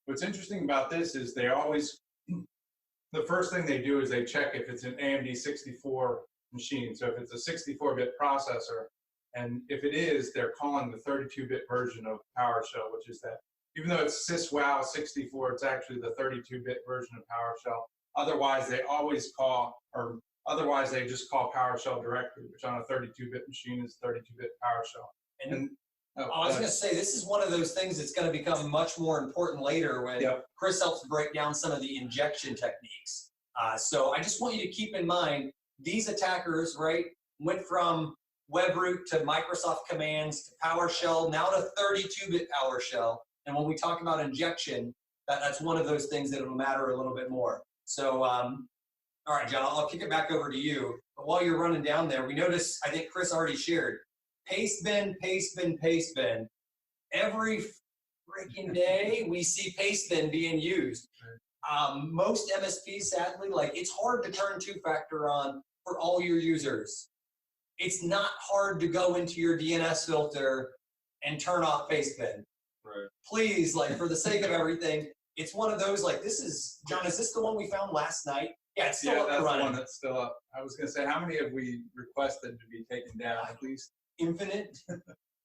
What's interesting about this is they always, the first thing they do is they check if it's an AMD 64 machine. So if it's a 64-bit processor, and if it is, they're calling the 32-bit version of PowerShell, which is that. Even though it's syswow 64, it's actually the 32-bit version of PowerShell. Otherwise, they always call, or otherwise they just call PowerShell directly, which on a 32-bit machine is 32-bit PowerShell. And I was going to say, this is one of those things that's going to become much more important later when Chris helps break down some of the injection techniques. So I just want you to keep in mind, these attackers, right, went from Webroot to Microsoft commands to PowerShell, now to 32-bit PowerShell. And when we talk about injection, that's one of those things that will matter a little bit more. So, all right, John, I'll kick it back over to you. But while you're running down there, we notice, I think Chris already shared, pastebin, pastebin, pastebin. Every freaking day we see pastebin being used. Most MSPs, sadly, like it's hard to turn two-factor on for all your users. It's not hard to go into your DNS filter and turn off pastebin. Right. Please, like for the sake of everything, it's one of those, like this is, John, is this the one we found last night? Yeah, it's still up and running. The one that's still up. I was going to say, how many have we requested to be taken down, please? Infinite.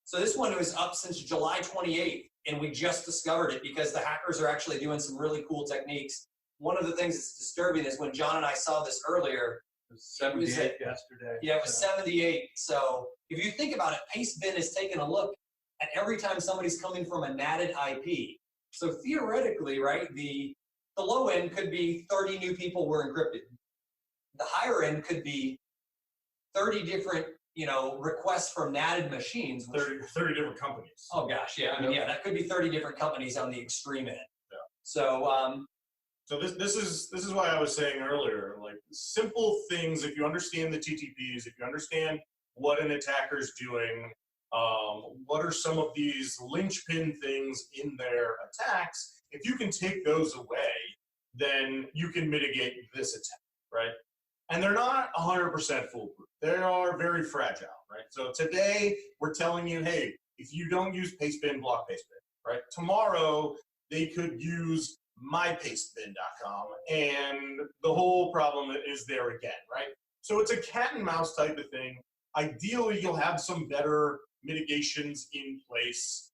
So this one was up since July 28th, and we just discovered it because the hackers are actually doing some really cool techniques. One of the things that's disturbing is when John and I saw this earlier, it was 78 yesterday. Yeah, it was 78. So if you think about it, pastebin is taking a look at every time somebody's coming from a NATed IP. So theoretically, right, the low end could be 30 new people were encrypted. The higher end could be 30 different, requests from NATed machines. 30 different companies. Oh gosh, yeah. I mean, yeah, that could be 30 different companies on the extreme end. Yeah. So so this is why I was saying earlier, like simple things, if you understand the TTPs, if you understand what an attacker's doing, what are some of these linchpin things in their attacks, if you can take those away, then you can mitigate this attack, right? And they're not 100% foolproof. They are very fragile, right? So today we're telling you, hey, if you don't use pastebin, block pastebin, right? Tomorrow they could use mypastebin.com and the whole problem is there again, right? So it's a cat and mouse type of thing. Ideally, you'll have some better mitigations in place.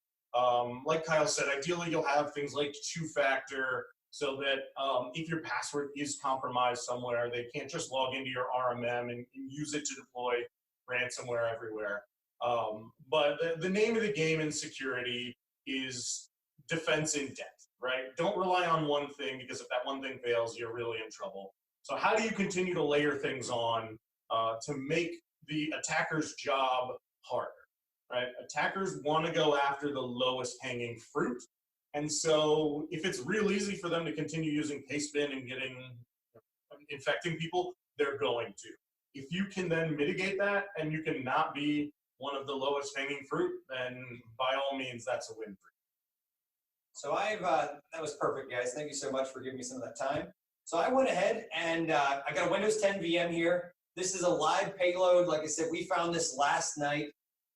Like Kyle said, ideally you'll have things like two-factor so that if your password is compromised somewhere, they can't just log into your RMM and use it to deploy ransomware everywhere. But the name of the game in security is defense in depth, right? Don't rely on one thing, because if that one thing fails, you're really in trouble. So how do you continue to layer things on to make the attacker's job harder, right? Attackers want to go after the lowest hanging fruit. And so if it's real easy for them to continue using pastebin and infecting people, they're going to. If you can then mitigate that and you can not be one of the lowest hanging fruit, then by all means, that's a win for you. So that was perfect, guys. Thank you so much for giving me some of that time. So I went ahead and I got a Windows 10 VM here. This is a live payload. Like I said, we found this last night,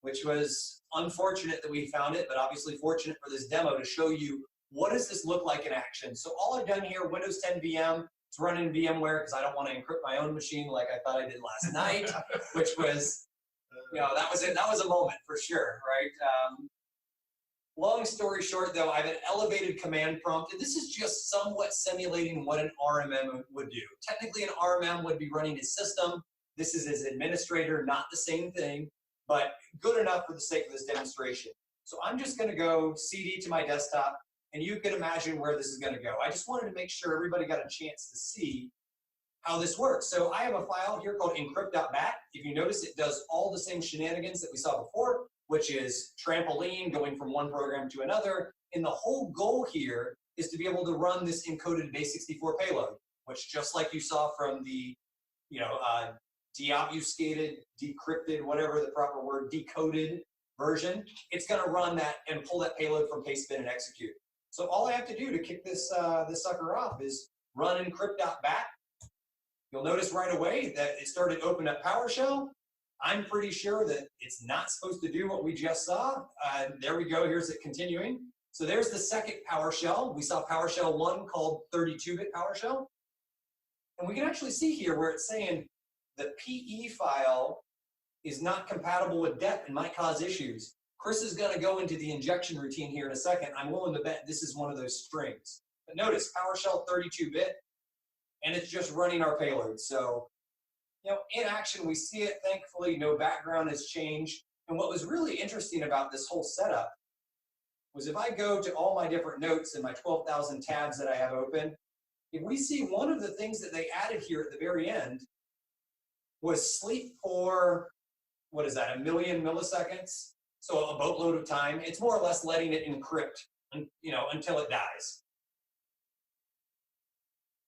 which was unfortunate that we found it, but obviously fortunate for this demo to show you what does this look like in action. So all I've done here, Windows 10 VM, it's running VMware because I don't want to encrypt my own machine like I thought I did last night, which was, that was it. That was a moment for sure, right? Long story short, though, I have an elevated command prompt, and this is just somewhat simulating what an RMM would do. Technically, an RMM would be running a system. This is as administrator, not the same thing, but good enough for the sake of this demonstration. So I'm just going to go CD to my desktop, and you can imagine where this is going to go. I just wanted to make sure everybody got a chance to see how this works. So I have a file here called encrypt.bat. If you notice, it does all the same shenanigans that we saw before, which is trampoline going from one program to another. And the whole goal here is to be able to run this encoded base64 payload, which just like you saw from the, deobfuscated, decrypted, whatever the proper word, decoded version, it's going to run that and pull that payload from pastebin and execute. So all I have to do to kick this sucker off is run encrypt.bat. You'll notice right away that it started opening up PowerShell. I'm pretty sure that it's not supposed to do what we just saw. There we go. Here's it continuing. So there's the second PowerShell. We saw PowerShell 1 called 32-bit PowerShell. And we can actually see here where it's saying the PE file is not compatible with DEP and might cause issues. Chris is going to go into the injection routine here in a second. I'm willing to bet this is one of those strings. But notice PowerShell 32-bit, and it's just running our payload. So, in action, we see it. Thankfully, no background has changed. And what was really interesting about this whole setup was if I go to all my different notes and my 12,000 tabs that I have open, if we see one of the things that they added here at the very end was sleep for, what is that, 1 million milliseconds? So a boatload of time. It's more or less letting it encrypt, until it dies.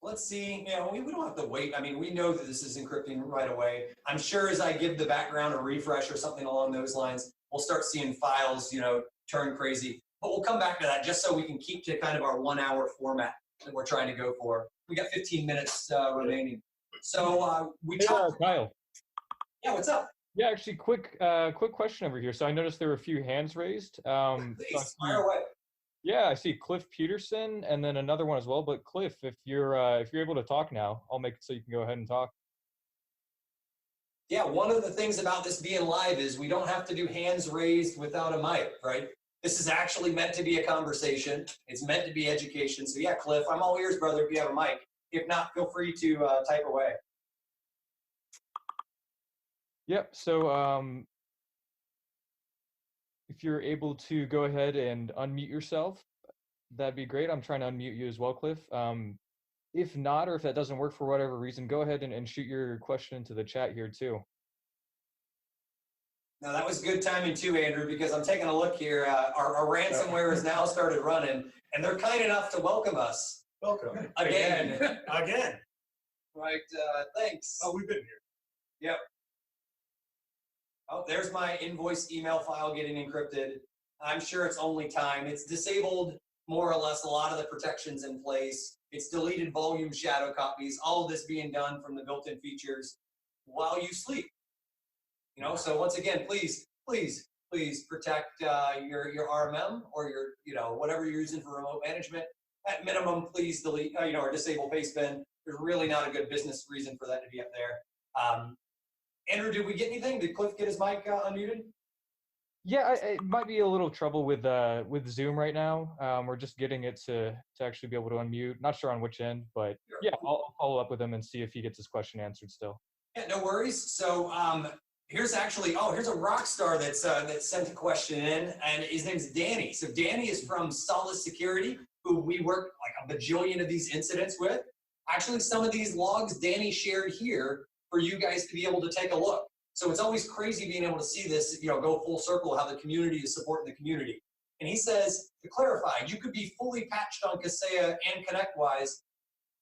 Let's see, we don't have to wait. I mean, we know that this is encrypting right away. I'm sure as I give the background a refresh or something along those lines, we'll start seeing files, turn crazy. But we'll come back to that just so we can keep to kind of our 1-hour format that we're trying to go for. We got 15 minutes remaining. So Kyle. Yeah, what's up? Yeah, actually, quick question over here. So I noticed there were a few hands raised. Please, fire away. Yeah, I see Cliff Peterson and then another one as well. But Cliff, if you're able to talk now, I'll make it so you can go ahead and talk. Yeah, one of the things about this being live is we don't have to do hands raised without a mic, right? This is actually meant to be a conversation. It's meant to be education. So yeah, Cliff, I'm all ears, brother, if you have a mic. If not, feel free to type away. Yep. So if you're able to go ahead and unmute yourself, that'd be great. I'm trying to unmute you as well, Cliff. If not, or if that doesn't work for whatever reason, go ahead and shoot your question into the chat here too. Now that was good timing too, Andrew, because I'm taking a look here. Our ransomware has now started running, and they're kind enough to welcome us. Welcome. Again. Again. Right, thanks. Oh, we've been here. Yep. Oh, there's my invoice email file getting encrypted. I'm sure it's only time. It's disabled more or less a lot of the protections in place. It's deleted volume shadow copies, all of this being done from the built-in features while you sleep. So once again, please protect your RMM or your, whatever you're using for remote management. At minimum, please delete, or disable pastebin. There's really not a good business reason for that to be up there. Andrew, did we get anything? Did Cliff get his mic unmuted? Yeah, it might be a little trouble with Zoom right now. We're just getting it to actually be able to unmute. Not sure on which end, but yeah, I'll follow up with him and see if he gets his question answered still. Yeah, no worries. So Here's a rock star that's that sent a question in, and his name's Danny. So Danny is from Solid Security, who we work like a bajillion of these incidents with. Actually, some of these logs Danny shared here for you guys to be able to take a look. So it's always crazy being able to see this, go full circle, how the community is supporting the community. And he says, to clarify, you could be fully patched on Kaseya and ConnectWise,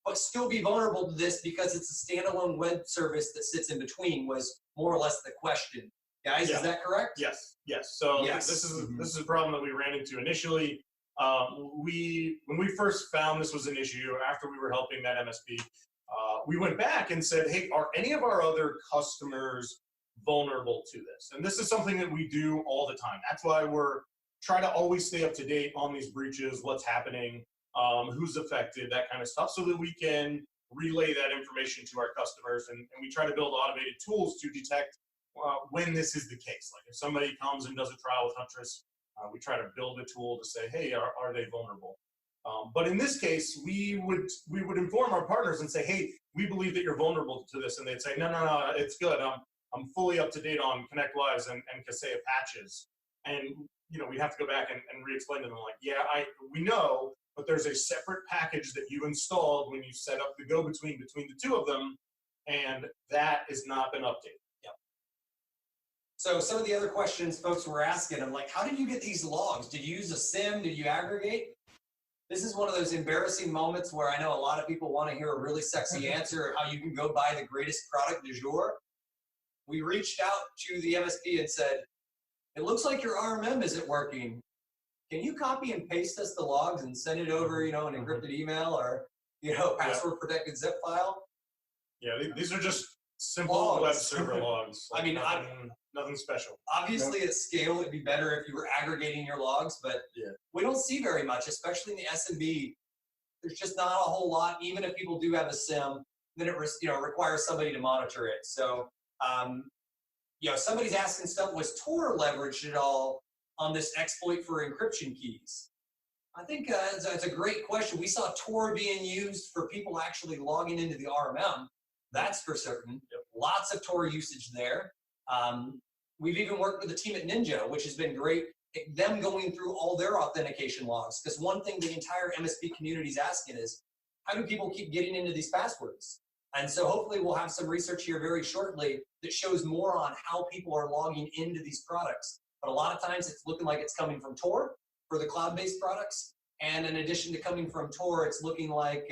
but still be vulnerable to this because it's a standalone web service that sits in between, was more or less the question. Guys, is that correct? Yes. So yes. This is a problem that we ran into initially. When we first found this was an issue after we were helping that MSP, we went back and said, hey, are any of our other customers vulnerable to this? And this is something that we do all the time. That's why we're trying to always stay up to date on these breaches, what's happening, who's affected, that kind of stuff, so that we can relay that information to our customers. And we try to build automated tools to detect when this is the case. Like if somebody comes and does a trial with Huntress, we try to build a tool to say, hey, are they vulnerable? But in this case, we would inform our partners and say, hey, we believe that you're vulnerable to this. And they'd say, no, it's good. I'm fully up to date on ConnectWise and Kaseya patches. And we'd have to go back and re-explain to them, like, yeah, we know, but there's a separate package that you installed when you set up the go-between between the two of them, and that has not been updated. Yep. So some of the other questions folks were asking, I'm like, how did you get these logs? Did you use a SIM? Did you aggregate? This is one of those embarrassing moments where I know a lot of people want to hear a really sexy answer, how you can go buy the greatest product du jour. We reached out to the MSP and said, it looks like your RMM isn't working. Can you copy and paste us the logs and send it over, an encrypted email or, password protected zip file? Yeah, these are just simple logs. web server logs. I mean, nothing special. Obviously, at scale, it'd be better if you were aggregating your logs, but we don't see very much, especially in the SMB. There's just not a whole lot. Even if people do have a SIM, then it requires somebody to monitor it. So, somebody's asking stuff, was Tor leveraged at all on this exploit for encryption keys? I think it's a great question. We saw Tor being used for people actually logging into the RMM. That's for certain. Yep. Lots of Tor usage there. We've even worked with the team at Ninja, which has been great, them going through all their authentication logs. Because one thing the entire MSP community is asking is, how do people keep getting into these passwords? And so hopefully we'll have some research here very shortly that shows more on how people are logging into these products. But a lot of times it's looking like it's coming from Tor for the cloud-based products. And in addition to coming from Tor, it's looking like,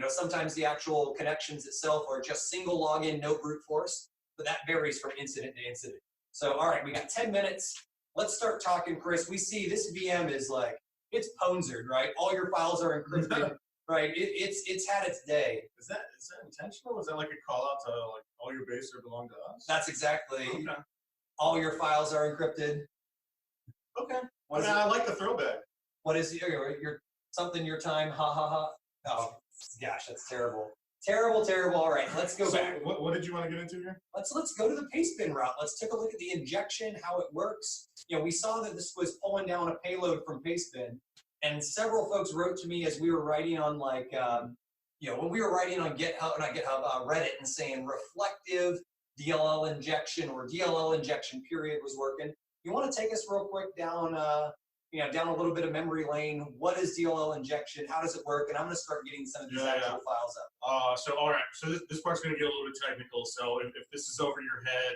sometimes the actual connections itself are just single login, no brute force, but that varies from incident to incident. So, all right, we got 10 minutes. Let's start talking, Chris. We see this VM is like, it's ponzered, right? All your files are encrypted. Right, it's had its day. Is that intentional? Is that like a call out to like all your base or belong to us? That's exactly. Okay. All your files are encrypted. Okay. I like the throwback. What is your something your time? Ha ha ha. Oh gosh, that's terrible. Terrible. All right, let's go back. What did you want to get into here? Let's go to the pastebin route. Let's take a look at the injection, how it works. We saw that this was pulling down a payload from pastebin. And several folks wrote to me as we were writing on when we were writing on Reddit and saying reflective DLL injection or DLL injection period was working. You want to take us real quick down down a little bit of memory lane. What is DLL injection? How does it work? And I'm going to start getting some of these actual files up. All right. So this part's going to get a little bit technical. So if this is over your head,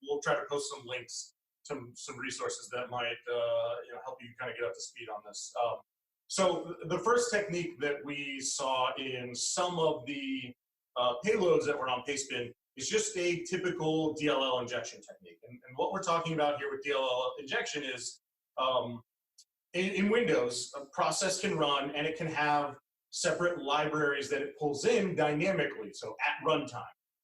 we'll try to post some links, some resources that might help you kind of get up to speed on this. So the first technique that we saw in some of the payloads that were on pastebin is just a typical DLL injection technique. And what we're talking about here with DLL injection is in Windows, a process can run and it can have separate libraries that it pulls in dynamically, so at runtime.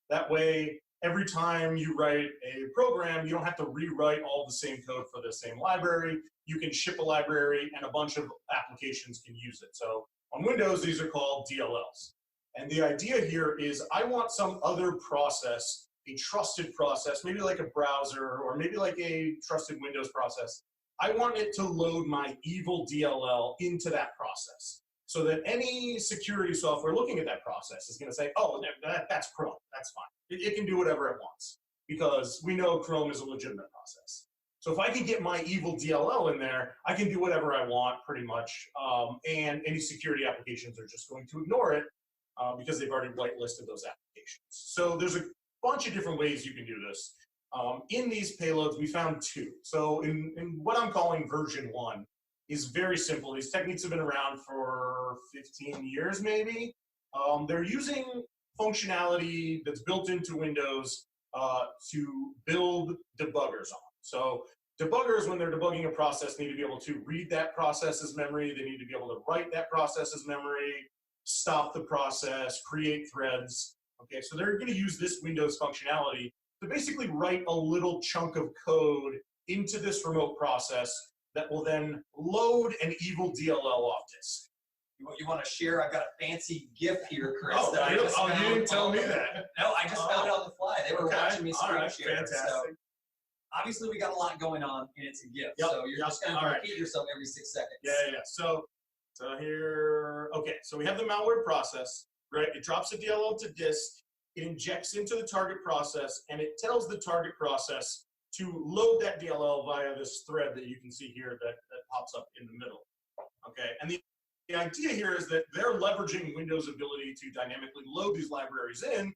That way, every time you write a program, you don't have to rewrite all the same code for the same library. You can ship a library and a bunch of applications can use it. So on Windows, these are called DLLs. And the idea here is I want some other process, a trusted process, maybe like a browser or maybe like a trusted Windows process. I want it to load my evil DLL into that process so that any security software looking at that process is going to say, oh, that's Chrome. That's fine. It can do whatever it wants. because we know Chrome is a legitimate process. So if I can get my evil DLL in there, I can do whatever I want pretty much. And any security applications are just going to ignore it because they've already whitelisted those applications. So there's a bunch of different ways you can do this. In these payloads, we found two. So in what I'm calling version 1 is very simple. These techniques have been around for 15 years, maybe. They're using functionality that's built into Windows to build debuggers on. So debuggers, when they're debugging a process, need to be able to read that process's memory. They need to be able to write that process's memory, stop the process, create threads. Okay, so they're going to use this Windows functionality to basically write a little chunk of code into this remote process that will then load an evil DLL off disk. You want to share? I've got a fancy GIF here, Chris. Oh, that you found didn't tell me that. No, I just found it on the fly. They were watching me screen share. Fantastic. So obviously, we got a lot going on, and it's a GIF. Yep, So you're just going to repeat yourself every 6 seconds. Yeah. So here, okay. So we have the malware process, right? It drops a DLL to disk. It injects into the target process, and it tells the target process to load that DLL via this thread that you can see here that pops up in the middle. Okay, and the idea here is that they're leveraging Windows' ability to dynamically load these libraries in,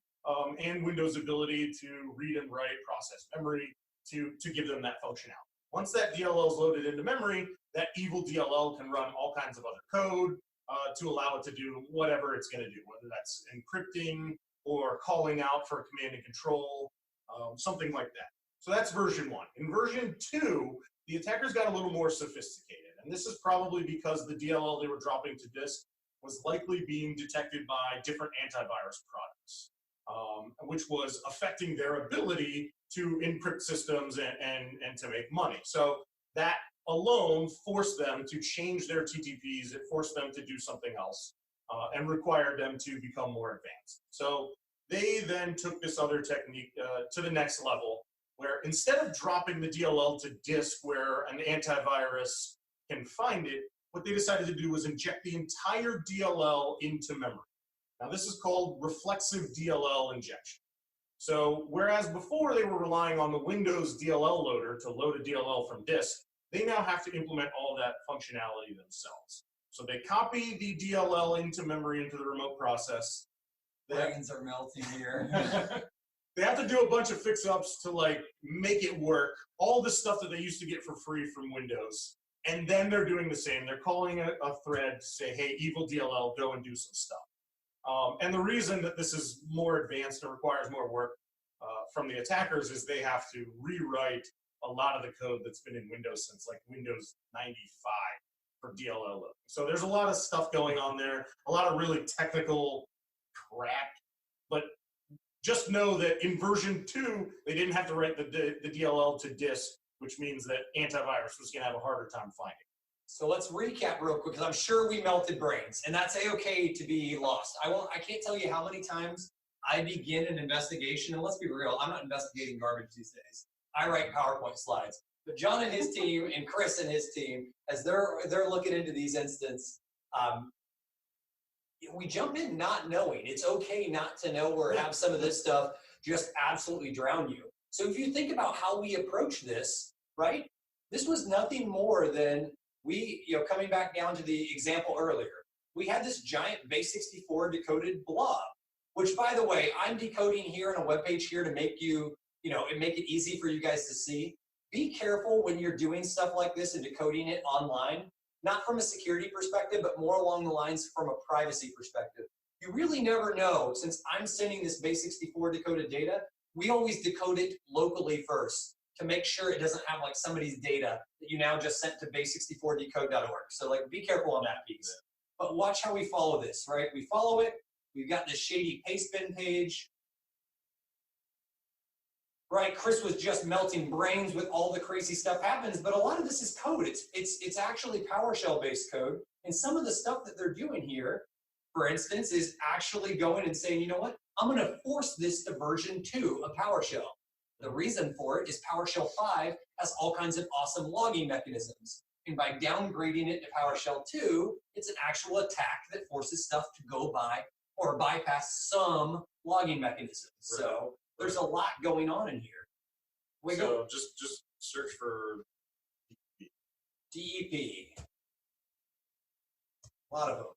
and Windows' ability to read and write process memory to give them that functionality. Once that DLL is loaded into memory, that evil DLL can run all kinds of other code to allow it to do whatever it's going to do, whether that's encrypting or calling out for command and control, something like that. So that's version 1. In version 2, the attackers got a little more sophisticated. And this is probably because the DLL they were dropping to disk was likely being detected by different antivirus products, which was affecting their ability to encrypt systems and to make money. So that alone forced them to change their TTPs. It forced them to do something else and required them to become more advanced. So they then took this other technique to the next level, where instead of dropping the DLL to disk where an antivirus can find it, what they decided to do was inject the entire DLL into memory. Now this is called reflexive DLL injection. So whereas before they were relying on the Windows DLL loader to load a DLL from disk, they now have to implement all that functionality themselves. So they copy the DLL into memory into the remote process. Brains are melting here. They have to do a bunch of fix-ups to make it work. All the stuff that they used to get for free from Windows. And then they're doing the same. They're calling a thread to say, hey, evil DLL, go and do some stuff. And the reason that this is more advanced and requires more work from the attackers is they have to rewrite a lot of the code that's been in Windows since Windows 95 for DLL loading. So there's a lot of stuff going on there, a lot of really technical crap. But just know that in version 2, they didn't have to write the DLL to disk, which means that antivirus was going to have a harder time finding. So let's recap real quick, because I'm sure we melted brains, and that's a-okay to be lost. I can't tell you how many times I begin an investigation, and let's be real, I'm not investigating garbage these days. I write PowerPoint slides. But John and his team and Chris and his team, as they're looking into these instances, we jump in not knowing. It's okay not to know or have some of this stuff just absolutely drown you. So if you think about how we approach this, right? This was nothing more than coming back down to the example earlier. We had this giant base64 decoded blob, which, by the way, I'm decoding here on a web page here to make make it easy for you guys to see. Be careful when you're doing stuff like this and decoding it online, not from a security perspective, but more along the lines from a privacy perspective. You really never know. Since I'm sending this base64 decoded data, we always decode it locally first to make sure it doesn't have somebody's data that you now just sent to base64decode.org. So be careful on that piece. But watch how we follow this, right? We follow it. We've got this shady pastebin page. Right, Chris was just melting brains with all the crazy stuff happens, but a lot of this is code. It's actually PowerShell-based code, and some of the stuff that they're doing here, for instance, is actually going and saying, you know what, I'm going to force this to version 2 of PowerShell. The reason for it is PowerShell 5 has all kinds of awesome logging mechanisms, and by downgrading it to PowerShell 2, it's an actual attack that forces stuff to go by or bypass some logging mechanisms. Right. So there's a lot going on in here. So just search for DEP. A lot of them.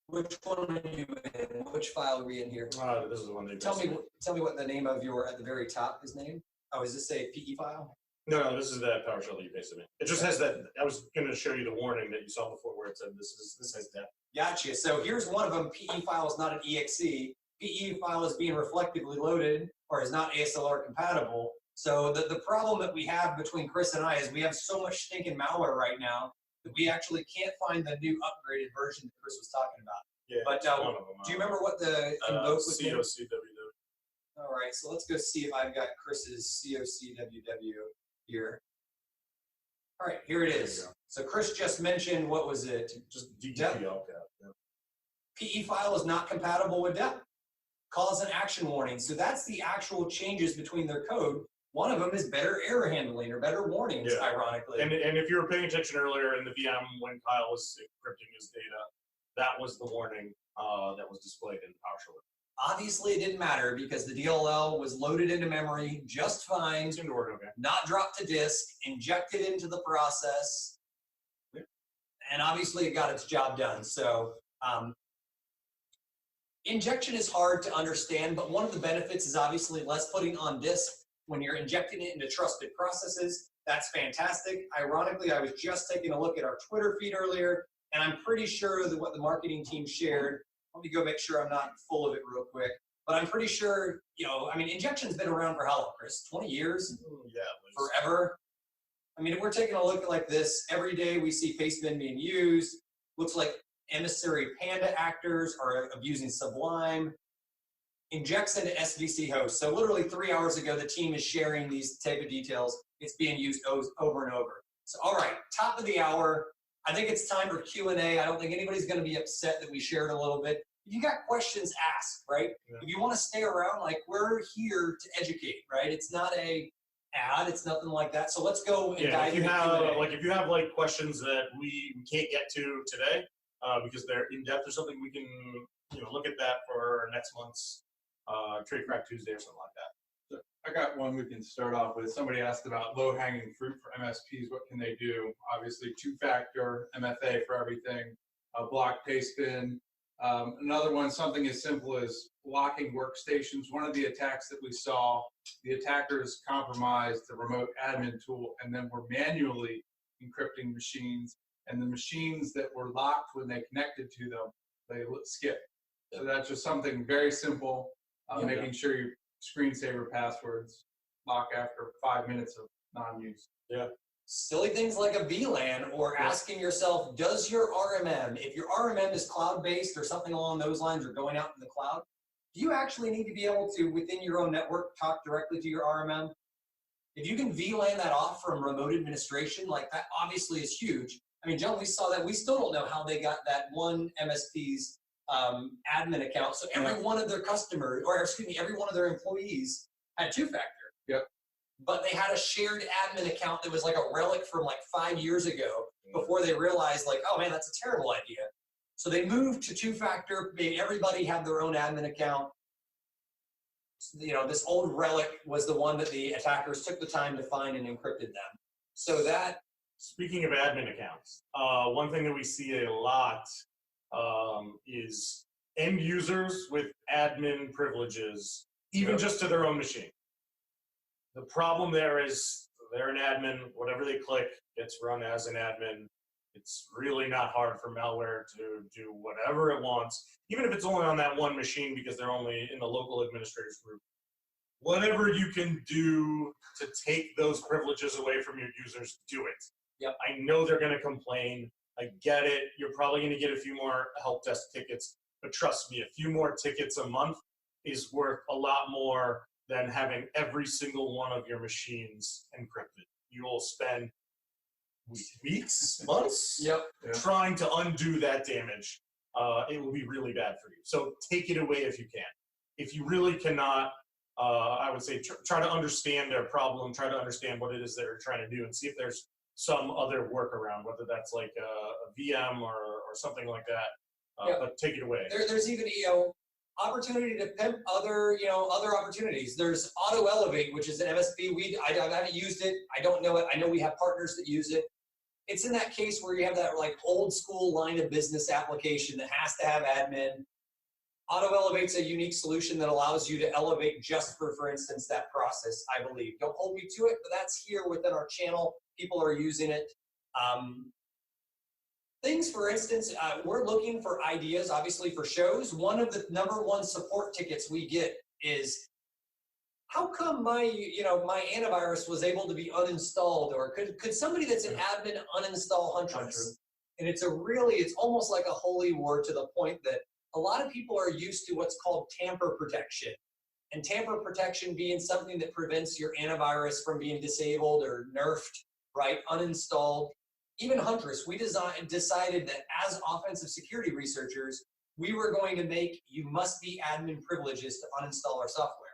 Which one are you in? Which file are we in here? This is the one they Tell me what the name of your at the very top is named. Oh, is this a PE file? No, this is that PowerShell that you pasted in. It just has that. I was going to show you the warning that you saw before, where it said this has depth. Gotcha. So here's one of them. PE file is not an exe. PE file is being reflectively loaded or is not ASLR compatible. So the problem that we have between Chris and I is we have so much stinking malware right now that we actually can't find the new upgraded version that Chris was talking about. Yeah, but do you remember what the invoke was? COCWW. All right, so let's go see if I've got Chris's COCWW here. All right, here it is. So Chris just mentioned, what was it? Just DEP all cap. PE file is not compatible with DEP. Cause an action warning. So that's the actual changes between their code. One of them is better error handling or better warnings, ironically. And if you were paying attention earlier in the VM when Kyle was encrypting his data, that was the warning that was displayed in PowerShell. Obviously, it didn't matter because the DLL was loaded into memory just fine. It seemed to work okay. Not dropped to disk, injected into the process, and obviously it got its job done. So injection is hard to understand, but one of the benefits is obviously less putting on disk when you're injecting it into trusted processes. That's fantastic. Ironically, I was just taking a look at our Twitter feed earlier, and I'm pretty sure that what the marketing team shared, let me go make sure I'm not full of it real quick, but I'm pretty sure, I mean, injection's been around for how long, Chris? 20 years? Yeah. Forever? I mean, if we're taking a look at like this, every day we see Pastebin being used. Looks like emissary Panda actors are abusing Sublime. Injects into SVC hosts. So literally 3 hours ago, the team is sharing these type of details. It's being used over and over. So, all right, top of the hour. I think it's time for Q&A. I don't think anybody's going to be upset that we shared a little bit. If you got questions, ask, right? Yeah. If you want to stay around, like, we're here to educate, right? It's not a ad. It's nothing like that. So let's go and dive into Q&A. If you have like questions that we can't get to today because they're in depth or something, we can look at that for next month's Trade Crack Tuesday or something like that. I got one we can start off with. Somebody asked about low-hanging fruit for MSPs. What can they do? Obviously, two-factor, MFA for everything, block Pastebin. Another one, something as simple as blocking workstations. One of the attacks that we saw, the attackers compromised the remote admin tool and then were manually encrypting machines. And the machines that were locked when they connected to them, they skipped. So that's just something very simple, making sure your screensaver passwords lock after 5 minutes of non-use. Yeah. Silly things like a VLAN or asking yourself, does your RMM, if your RMM is cloud-based or something along those lines or going out in the cloud, do you actually need to be able to, within your own network, talk directly to your RMM? If you can VLAN that off from remote administration, like that obviously is huge. I mean, John, we saw that. We still don't know how they got that one MSP's admin account. So every one of their customers, or excuse me, every one of their employees had two-factor. Yep. But they had a shared admin account that was like a relic from like 5 years ago before they realized like, oh man, that's a terrible idea. So they moved to two-factor, made everybody have their own admin account. This old relic was the one that the attackers took the time to find and encrypted them. So that. Speaking of admin accounts, one thing that we see a lot is end users with admin privileges, even just to their own machine. The problem there is they're an admin, whatever they click gets run as an admin. It's really not hard for malware to do whatever it wants, even if it's only on that one machine because they're only in the local administrators group. Whatever you can do to take those privileges away from your users, do it. Yep. I know they're going to complain. I get it. You're probably going to get a few more help desk tickets, but trust me, a few more tickets a month is worth a lot more than having every single one of your machines encrypted. You will spend weeks, months trying to undo that damage. It will be really bad for you. So take it away if you can. If you really cannot, I would say try to understand their problem, try to understand what it is they're trying to do, and see if there's some other workaround, whether that's like a VM or something like that. But take it away. There's even opportunity to pimp other, other opportunities. There's Auto Elevate, which is an MSP. I haven't used it. I don't know it. I know we have partners that use it. It's in that case where you have that like old school line of business application that has to have admin. Auto Elevate's a unique solution that allows you to elevate just for instance, that process, I believe. Don't hold me to it, but that's here within our channel. People are using it. Things, for instance, we're looking for ideas, obviously, for shows. One of the #1 support tickets we get is, how come my antivirus was able to be uninstalled? Or could somebody that's an admin uninstall Huntress? And it's almost like a holy war, to the point that a lot of people are used to what's called tamper protection. And tamper protection being something that prevents your antivirus from being disabled or nerfed, right, uninstalled. Even Huntress, we decided that as offensive security researchers, we were going to make you must be admin privileges to uninstall our software.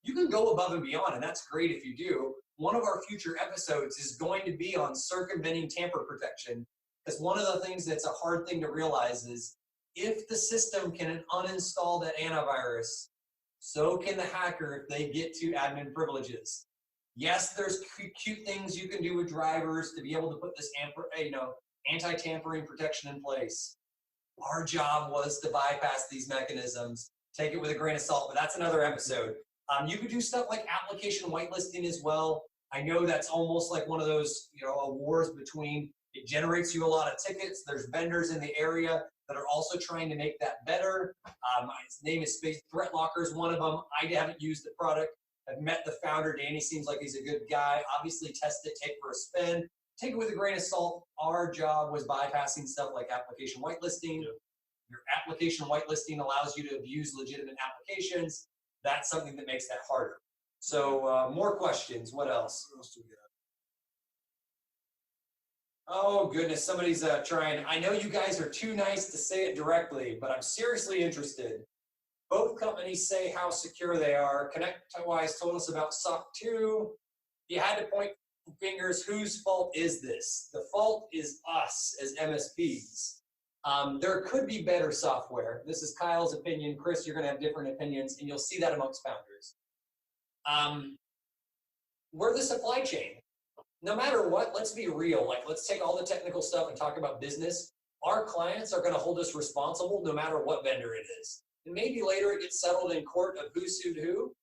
You can go above and beyond, and that's great if you do. One of our future episodes is going to be on circumventing tamper protection, because one of the things that's a hard thing to realize is if the system can uninstall that antivirus, so can the hacker if they get to admin privileges. Yes, there's cute things you can do with drivers to be able to put this anti-tampering protection in place. Our job was to bypass these mechanisms. Take it with a grain of salt, but that's another episode. You could do stuff like application whitelisting as well. I know that's almost like one of those, wars between, it generates you a lot of tickets. There's vendors in the area that are also trying to make that better. His name is MSP Threat Landscape, one of them. I haven't used the product. I've met the founder. Danny seems like he's a good guy. Obviously, test it, take it for a spin. Take it with a grain of salt. Our job was bypassing stuff like application whitelisting. Yep. Your application whitelisting allows you to abuse legitimate applications. That's something that makes that harder. So more questions. What else? What else do we got? Oh, goodness. Somebody's trying. I know you guys are too nice to say it directly, but I'm seriously interested. Both companies say how secure they are. ConnectWise told us about SOC 2. If you had to point fingers, whose fault is this? The fault is us as MSPs. There could be better software. This is Kyle's opinion. Chris, you're going to have different opinions, and you'll see that amongst founders. We're the supply chain. No matter what, let's be real. Let's take all the technical stuff and talk about business. Our clients are going to hold us responsible no matter what vendor it is. And maybe later it gets settled in court of who sued who,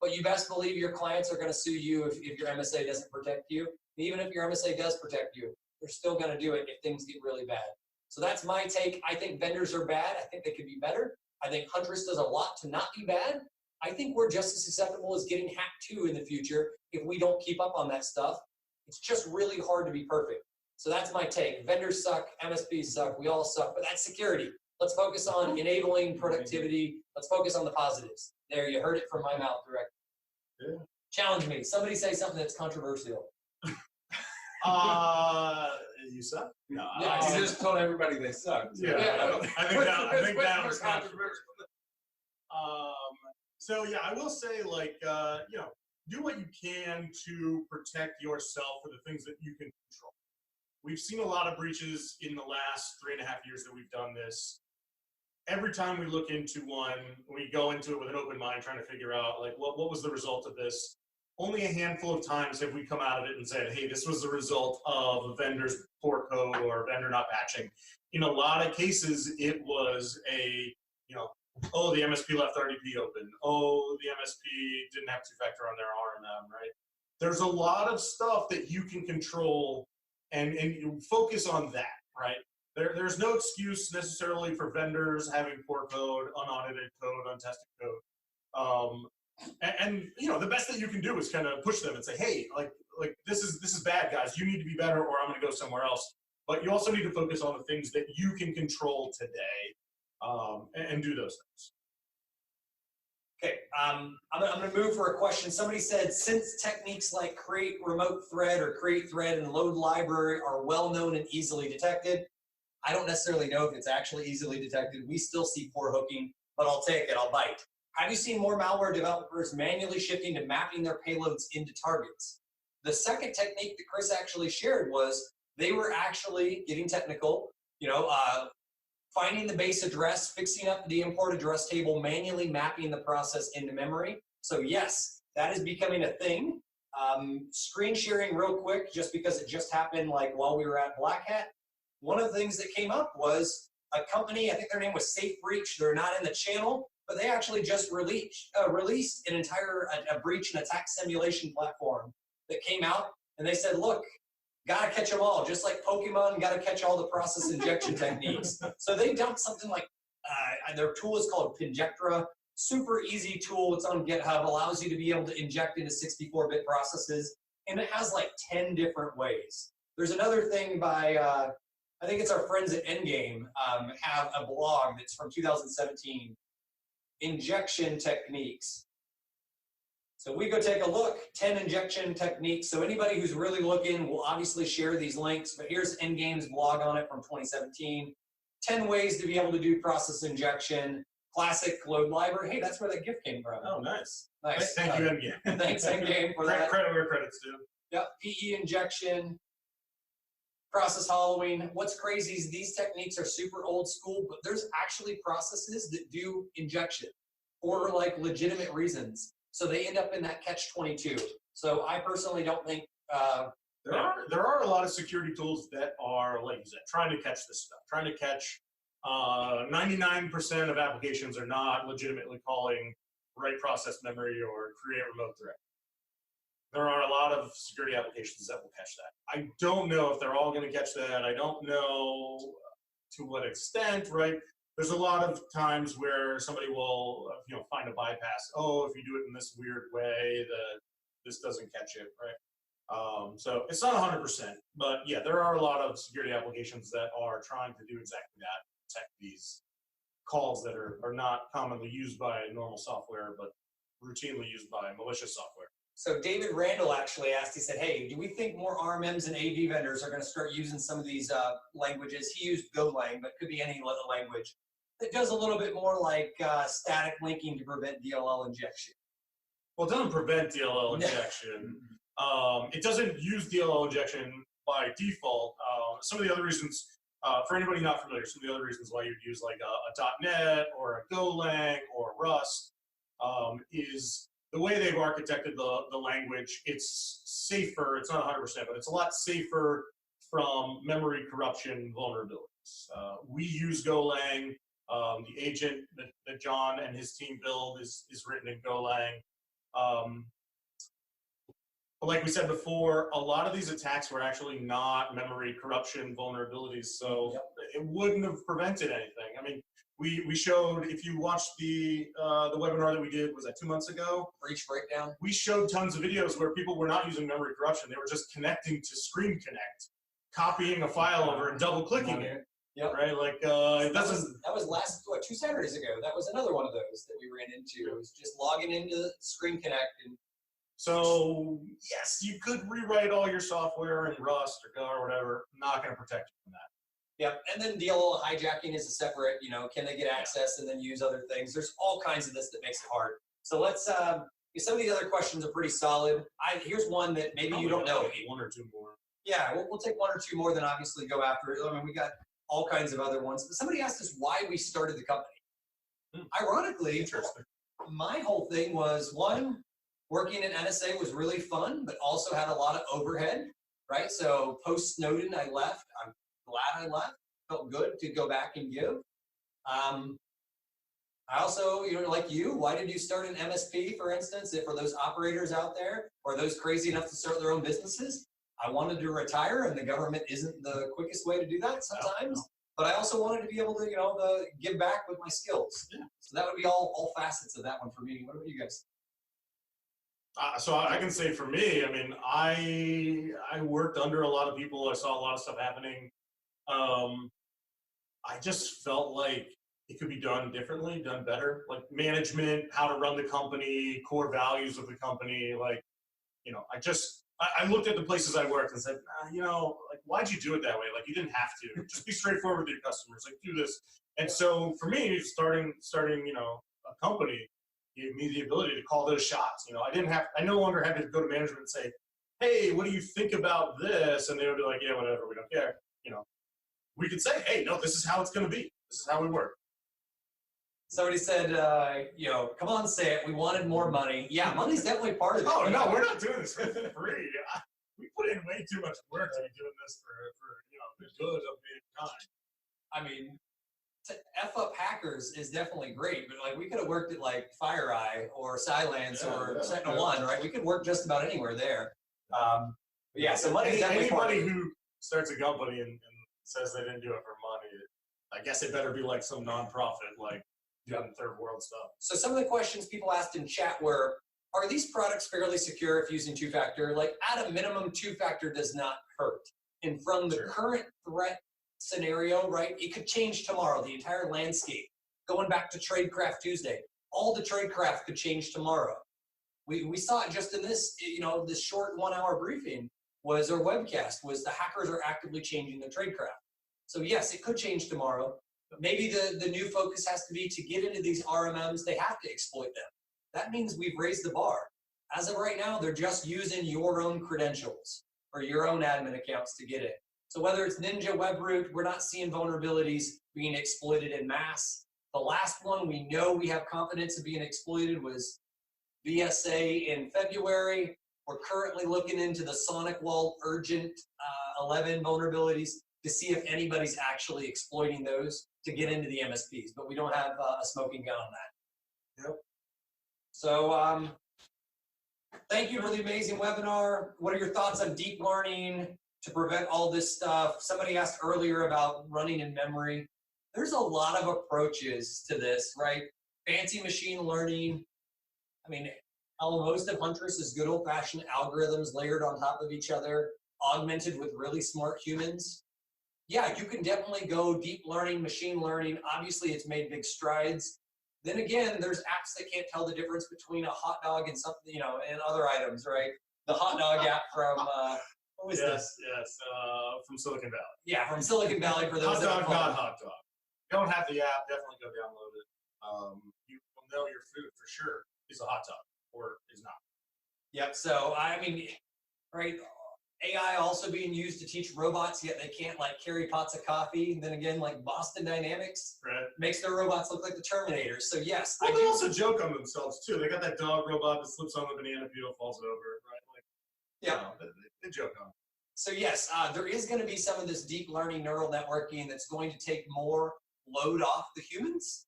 but you best believe your clients are going to sue you if your MSA doesn't protect you. And even if your MSA does protect you, they're still going to do it if things get really bad. So that's my take. I think vendors are bad. I think they could be better. I think Huntress does a lot to not be bad. I think we're just as susceptible as getting hacked too in the future if we don't keep up on that stuff. It's just really hard to be perfect. So that's my take. Vendors suck, MSPs suck, we all suck, but that's security. Let's focus on enabling productivity. Let's focus on the positives. There, you heard it from my mouth directly. Yeah. Challenge me. Somebody say something that's controversial. You suck? No. Yeah, you just told everybody they suck. Yeah. I think that was controversial. So yeah, I will say do what you can to protect yourself for the things that you can control. We've seen a lot of breaches in the last 3.5 years that we've done this. Every time we look into one, we go into it with an open mind, trying to figure out what was the result of this. Only a handful of times have we come out of it and said, hey, this was the result of a vendor's poor code or a vendor not patching. In a lot of cases, it was oh, the MSP left RDP open. Oh, the MSP didn't have two-factor on their RMM, right? There's a lot of stuff that you can control and you focus on that, right? There's no excuse necessarily for vendors having poor code, unaudited code, untested code. The best that you can do is kind of push them and say, hey, this is bad, guys. You need to be better, or I'm going to go somewhere else. But you also need to focus on the things that you can control today, and do those things. Okay, I'm going to move for a question. Somebody said, since techniques like create remote thread or create thread and load library are well known and easily detected, I don't necessarily know if it's actually easily detected. We still see poor hooking, but I'll take it, I'll bite. Have you seen more malware developers manually shifting to mapping their payloads into targets? The second technique that Chris actually shared was they were actually getting technical, finding the base address, fixing up the import address table, manually mapping the process into memory. So yes, that is becoming a thing. Screen sharing real quick, just because it just happened like while we were at Black Hat. One of the things that came up was a company, I think their name was Safe Breach. They're not in the channel, but they actually just released an entire breach and attack simulation platform that came out, and they said, look, gotta catch them all, just like Pokemon, gotta catch all the process injection techniques. So they dumped something like, their tool is called Pinjectra. Super easy tool, it's on GitHub, allows you to be able to inject into 64-bit processes, and it has like 10 different ways. There's another thing by, I think it's our friends at Endgame, have a blog that's from 2017, injection techniques. So we go take a look, 10 injection techniques. So anybody who's really looking will obviously share these links, but here's Endgame's blog on it from 2017. 10 ways to be able to do process injection. Classic load library. Hey, that's where that gift came from. Oh, nice. Nice. Thank you, Endgame. Thanks, Endgame, for that. Credit where credit's due. Yep, PE injection, process hollowing. What's crazy is these techniques are super old school, but there's actually processes that do injection for like legitimate reasons. So they end up in that catch-22. So I personally don't think there are a lot of security tools that are, like you said, trying to catch this stuff, trying to catch 99% of applications are not legitimately calling write process memory or create remote thread. There are a lot of security applications that will catch that. I don't know if they're all going to catch that. I don't know to what extent, right? There's a lot of times where somebody will, find a bypass. Oh, if you do it in this weird way, this doesn't catch it, right? So it's not 100%, but yeah, there are a lot of security applications that are trying to do exactly that, detect these calls that are not commonly used by normal software, but routinely used by malicious software. So David Randall actually asked, he said, hey, do we think more RMMs and AV vendors are going to start using some of these languages? He used Golang, but could be any language that does a little bit more like static linking to prevent DLL injection. Well, it doesn't prevent DLL injection. It doesn't use DLL injection by default. Some of the other reasons, for anybody not familiar, some of the other reasons why you'd use like a .NET or a Golang or Rust is the way they've architected the language. It's safer, it's not 100%, but it's a lot safer from memory corruption vulnerabilities. We use Golang. The agent that John and his team build is written in Golang. But like we said before, a lot of these attacks were actually not memory corruption vulnerabilities, so it wouldn't have prevented anything. I mean, we showed, if you watched the webinar that we did, was that 2 months ago? Breach breakdown. We showed tons of videos where people were not using memory corruption. They were just connecting to Screen Connect, copying a file over and double clicking it. Yep. Right, like that was last 2 Saturdays ago. That was another one of those that we ran into. It was just logging into Screen Connect. And so yes, you could rewrite all your software in Rust or Go or whatever. Not going to protect you from that. Yep, and then DLL hijacking is a separate. Can they get access and then use other things? There's all kinds of this that makes it hard. So let's. Some of these other questions are pretty solid. Here's one that maybe you don't know. One or two more. Yeah, we'll take one or two more, then obviously go after it. I mean, we got all kinds of other ones. But somebody asked us why we started the company. Ironically, Interesting. My whole thing was, one, working at NSA was really fun, but also had a lot of overhead, right? So post Snowden, I left. I'm glad I left. Felt good to go back and give. I also, like you, why did you start an MSP, for instance, for those operators out there, or those crazy enough to start their own businesses? I wanted to retire, and the government isn't the quickest way to do that sometimes. No. But I also wanted to be able to, give back with my skills. Yeah. So that would be all facets of that one for me. What about you guys? So I can say for me, I mean, I worked under a lot of people. I saw a lot of stuff happening. I just felt like it could be done differently, done better. Like management, how to run the company, core values of the company. Like, I looked at the places I worked and said, like, why'd you do it that way? Like, you didn't have to. Just be straightforward with your customers. Like, do this. And so for me, starting, a company gave me the ability to call those shots. I no longer had to go to management and say, hey, what do you think about this? And they would be like, yeah, whatever, we don't care. We could say, hey, no, this is how it's going to be. This is how we work. Somebody said, come on, say it. We wanted more money. Yeah, money's definitely part of it. Oh, no, we're not doing this for free. We put in way too much work to be doing this for the good of mankind. I mean, to F up hackers is definitely great, but like we could have worked at like FireEye or Cylance or SentinelOne, right? We could work just about anywhere there. So money's definitely part of it. Anybody who starts a company and says they didn't do it for money, I guess it better be like some nonprofit, like doing third world stuff. So some of the questions people asked in chat were, are these products fairly secure if using two-factor? Like at a minimum, two-factor does not hurt. And from the current threat scenario, right, it could change tomorrow, the entire landscape. Going back to Tradecraft Tuesday, all the tradecraft could change tomorrow. We saw it just in this, this short 1 hour briefing or webcast was the hackers are actively changing the tradecraft. So yes, it could change tomorrow, but maybe the new focus has to be to get into these RMMs, they have to exploit them. That means we've raised the bar. As of right now, they're just using your own credentials or your own admin accounts to get in. So whether it's Ninja, Webroot, we're not seeing vulnerabilities being exploited in mass. The last one we know we have confidence of being exploited was VSA in February. We're currently looking into the Sonic Wall Urgent 11 vulnerabilities to see if anybody's actually exploiting those to get into the MSPs, but we don't have a smoking gun on that. Yep. So thank you for the amazing webinar. What are your thoughts on deep learning to prevent all this stuff? Somebody asked earlier about running in memory. There's a lot of approaches to this, right? Fancy machine learning. I mean, most of Huntress is good old-fashioned algorithms layered on top of each other, augmented with really smart humans. Yeah, you can definitely go deep learning, machine learning. Obviously, it's made big strides. Then again, there's apps that can't tell the difference between a hot dog and something, and other items, right? The hot dog app from, what was this? Yes, from Silicon Valley. Yeah, from Silicon Valley for those hot dog, not hot dog. If you don't have the app, definitely go download it. You will know your food for sure is a hot dog or is not. Yep, so I mean, right, AI also being used to teach robots, yet they can't like carry pots of coffee. And then again, like Boston Dynamics makes their robots look like the Terminators. So yes, well, they also joke on themselves too. They got that dog robot that slips on the banana peel, falls over, right? Like, they joke on it. So yes, there is going to be some of this deep learning neural networking that's going to take more load off the humans.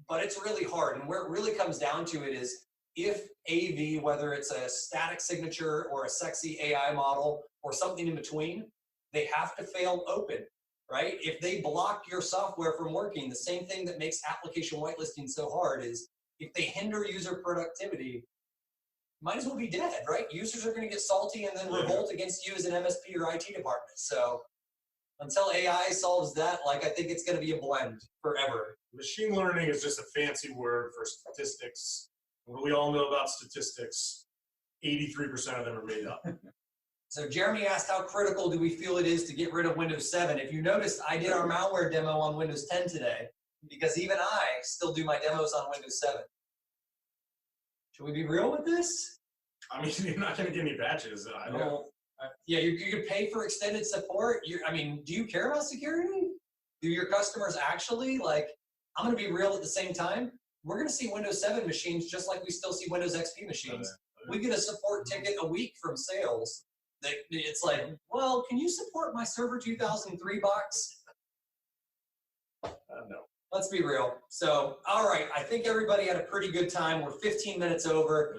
But it's really hard. And where it really comes down to it is if AV, whether it's a static signature or a sexy AI model or something in between, they have to fail open, right? If they block your software from working, the same thing that makes application whitelisting so hard is if they hinder user productivity, might as well be dead, right? Users are going to get salty and then revolt against you as an MSP or IT department. So until AI solves that, I think it's going to be a blend forever. Machine learning is just a fancy word for statistics. What we all know about statistics, 83% of them are made up. So Jeremy asked, how critical do we feel it is to get rid of Windows 7? If you noticed, I did our malware demo on Windows 10 today because even I still do my demos on Windows 7. Should we be real with this? I mean, you're not going to get any patches. I don't. Yeah, you could pay for extended support. Do you care about security? Do your customers actually, I'm going to be real at the same time. We're going to see Windows 7 machines just like we still see Windows XP machines. We get a support ticket a week from sales. It's like, well, can you support my Server 2003 box? No. Let's be real. So, all right, I think everybody had a pretty good time. We're 15 minutes over.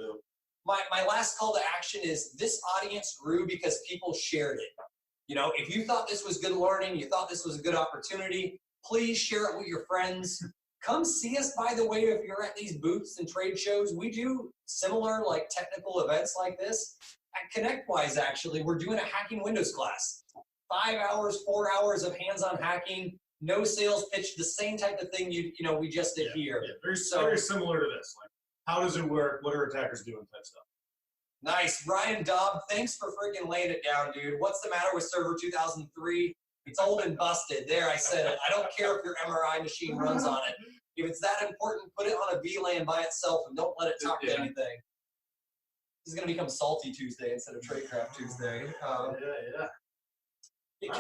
My last call to action is this audience grew because people shared it. If you thought this was good learning, you thought this was a good opportunity, please share it with your friends. Come see us, by the way, if you're at these booths and trade shows. We do similar technical events like this. At ConnectWise, actually, we're doing a hacking Windows class. 5 hours, 4 hours of hands-on hacking, no sales pitch, the same type of thing we just did here. Yeah, very similar to this. How does it work? What are attackers doing type stuff. Nice. Ryan Dobb, thanks for freaking laying it down, dude. What's the matter with Server 2003? It's old and busted. There, I said it. I don't care if your MRI machine runs on it. If it's that important, put it on a VLAN by itself and don't let it talk to anything. This is going to become Salty Tuesday instead of Tradecraft Tuesday. Yeah.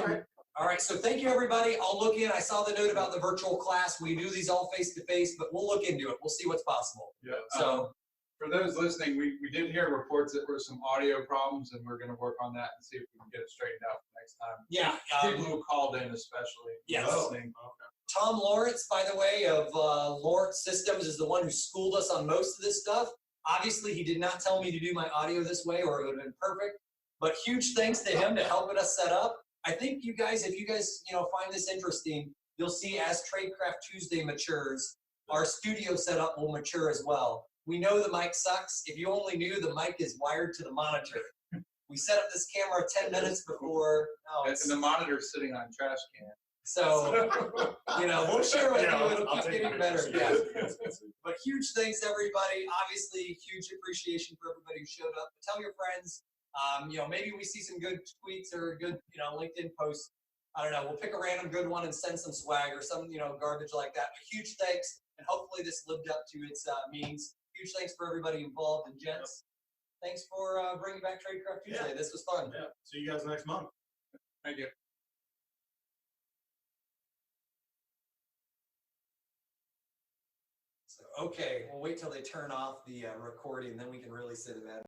All All right, so thank you, everybody. I'll look in. I saw the note about the virtual class. We do these all face-to-face, but we'll look into it. We'll see what's possible. Yeah. So for those listening, we did hear reports that were some audio problems, and we're going to work on that and see if we can get it straightened out for next time. yeah, People who called in, especially. Yes. Listening. Tom Lawrence, by the way, of Lawrence Systems, is the one who schooled us on most of this stuff. Obviously, he did not tell me to do my audio this way, or it would have been perfect. But huge thanks to him to helping us set up. I think you guys, if you guys, find this interesting, you'll see as Tradecraft Tuesday matures, our studio setup will mature as well. We know the mic sucks. If you only knew, the mic is wired to the monitor. We set up this camera 10 minutes before. And the monitor's sitting on trash can. So, we'll share with you. It'll I'll keep take getting pictures. better. Yeah. But huge thanks, everybody. Obviously, huge appreciation for everybody who showed up. Tell your friends. Maybe we see some good tweets or good, LinkedIn posts. I don't know. We'll pick a random good one and send some swag or some, garbage like that. But huge thanks, and hopefully this lived up to its means. Huge thanks for everybody involved, and gents, thanks for bringing back Tradecraft Tuesday. Yeah. This was fun. Yeah. See you guys next month. Thank you. So, okay, we'll wait till they turn off the recording, then we can really sit in that.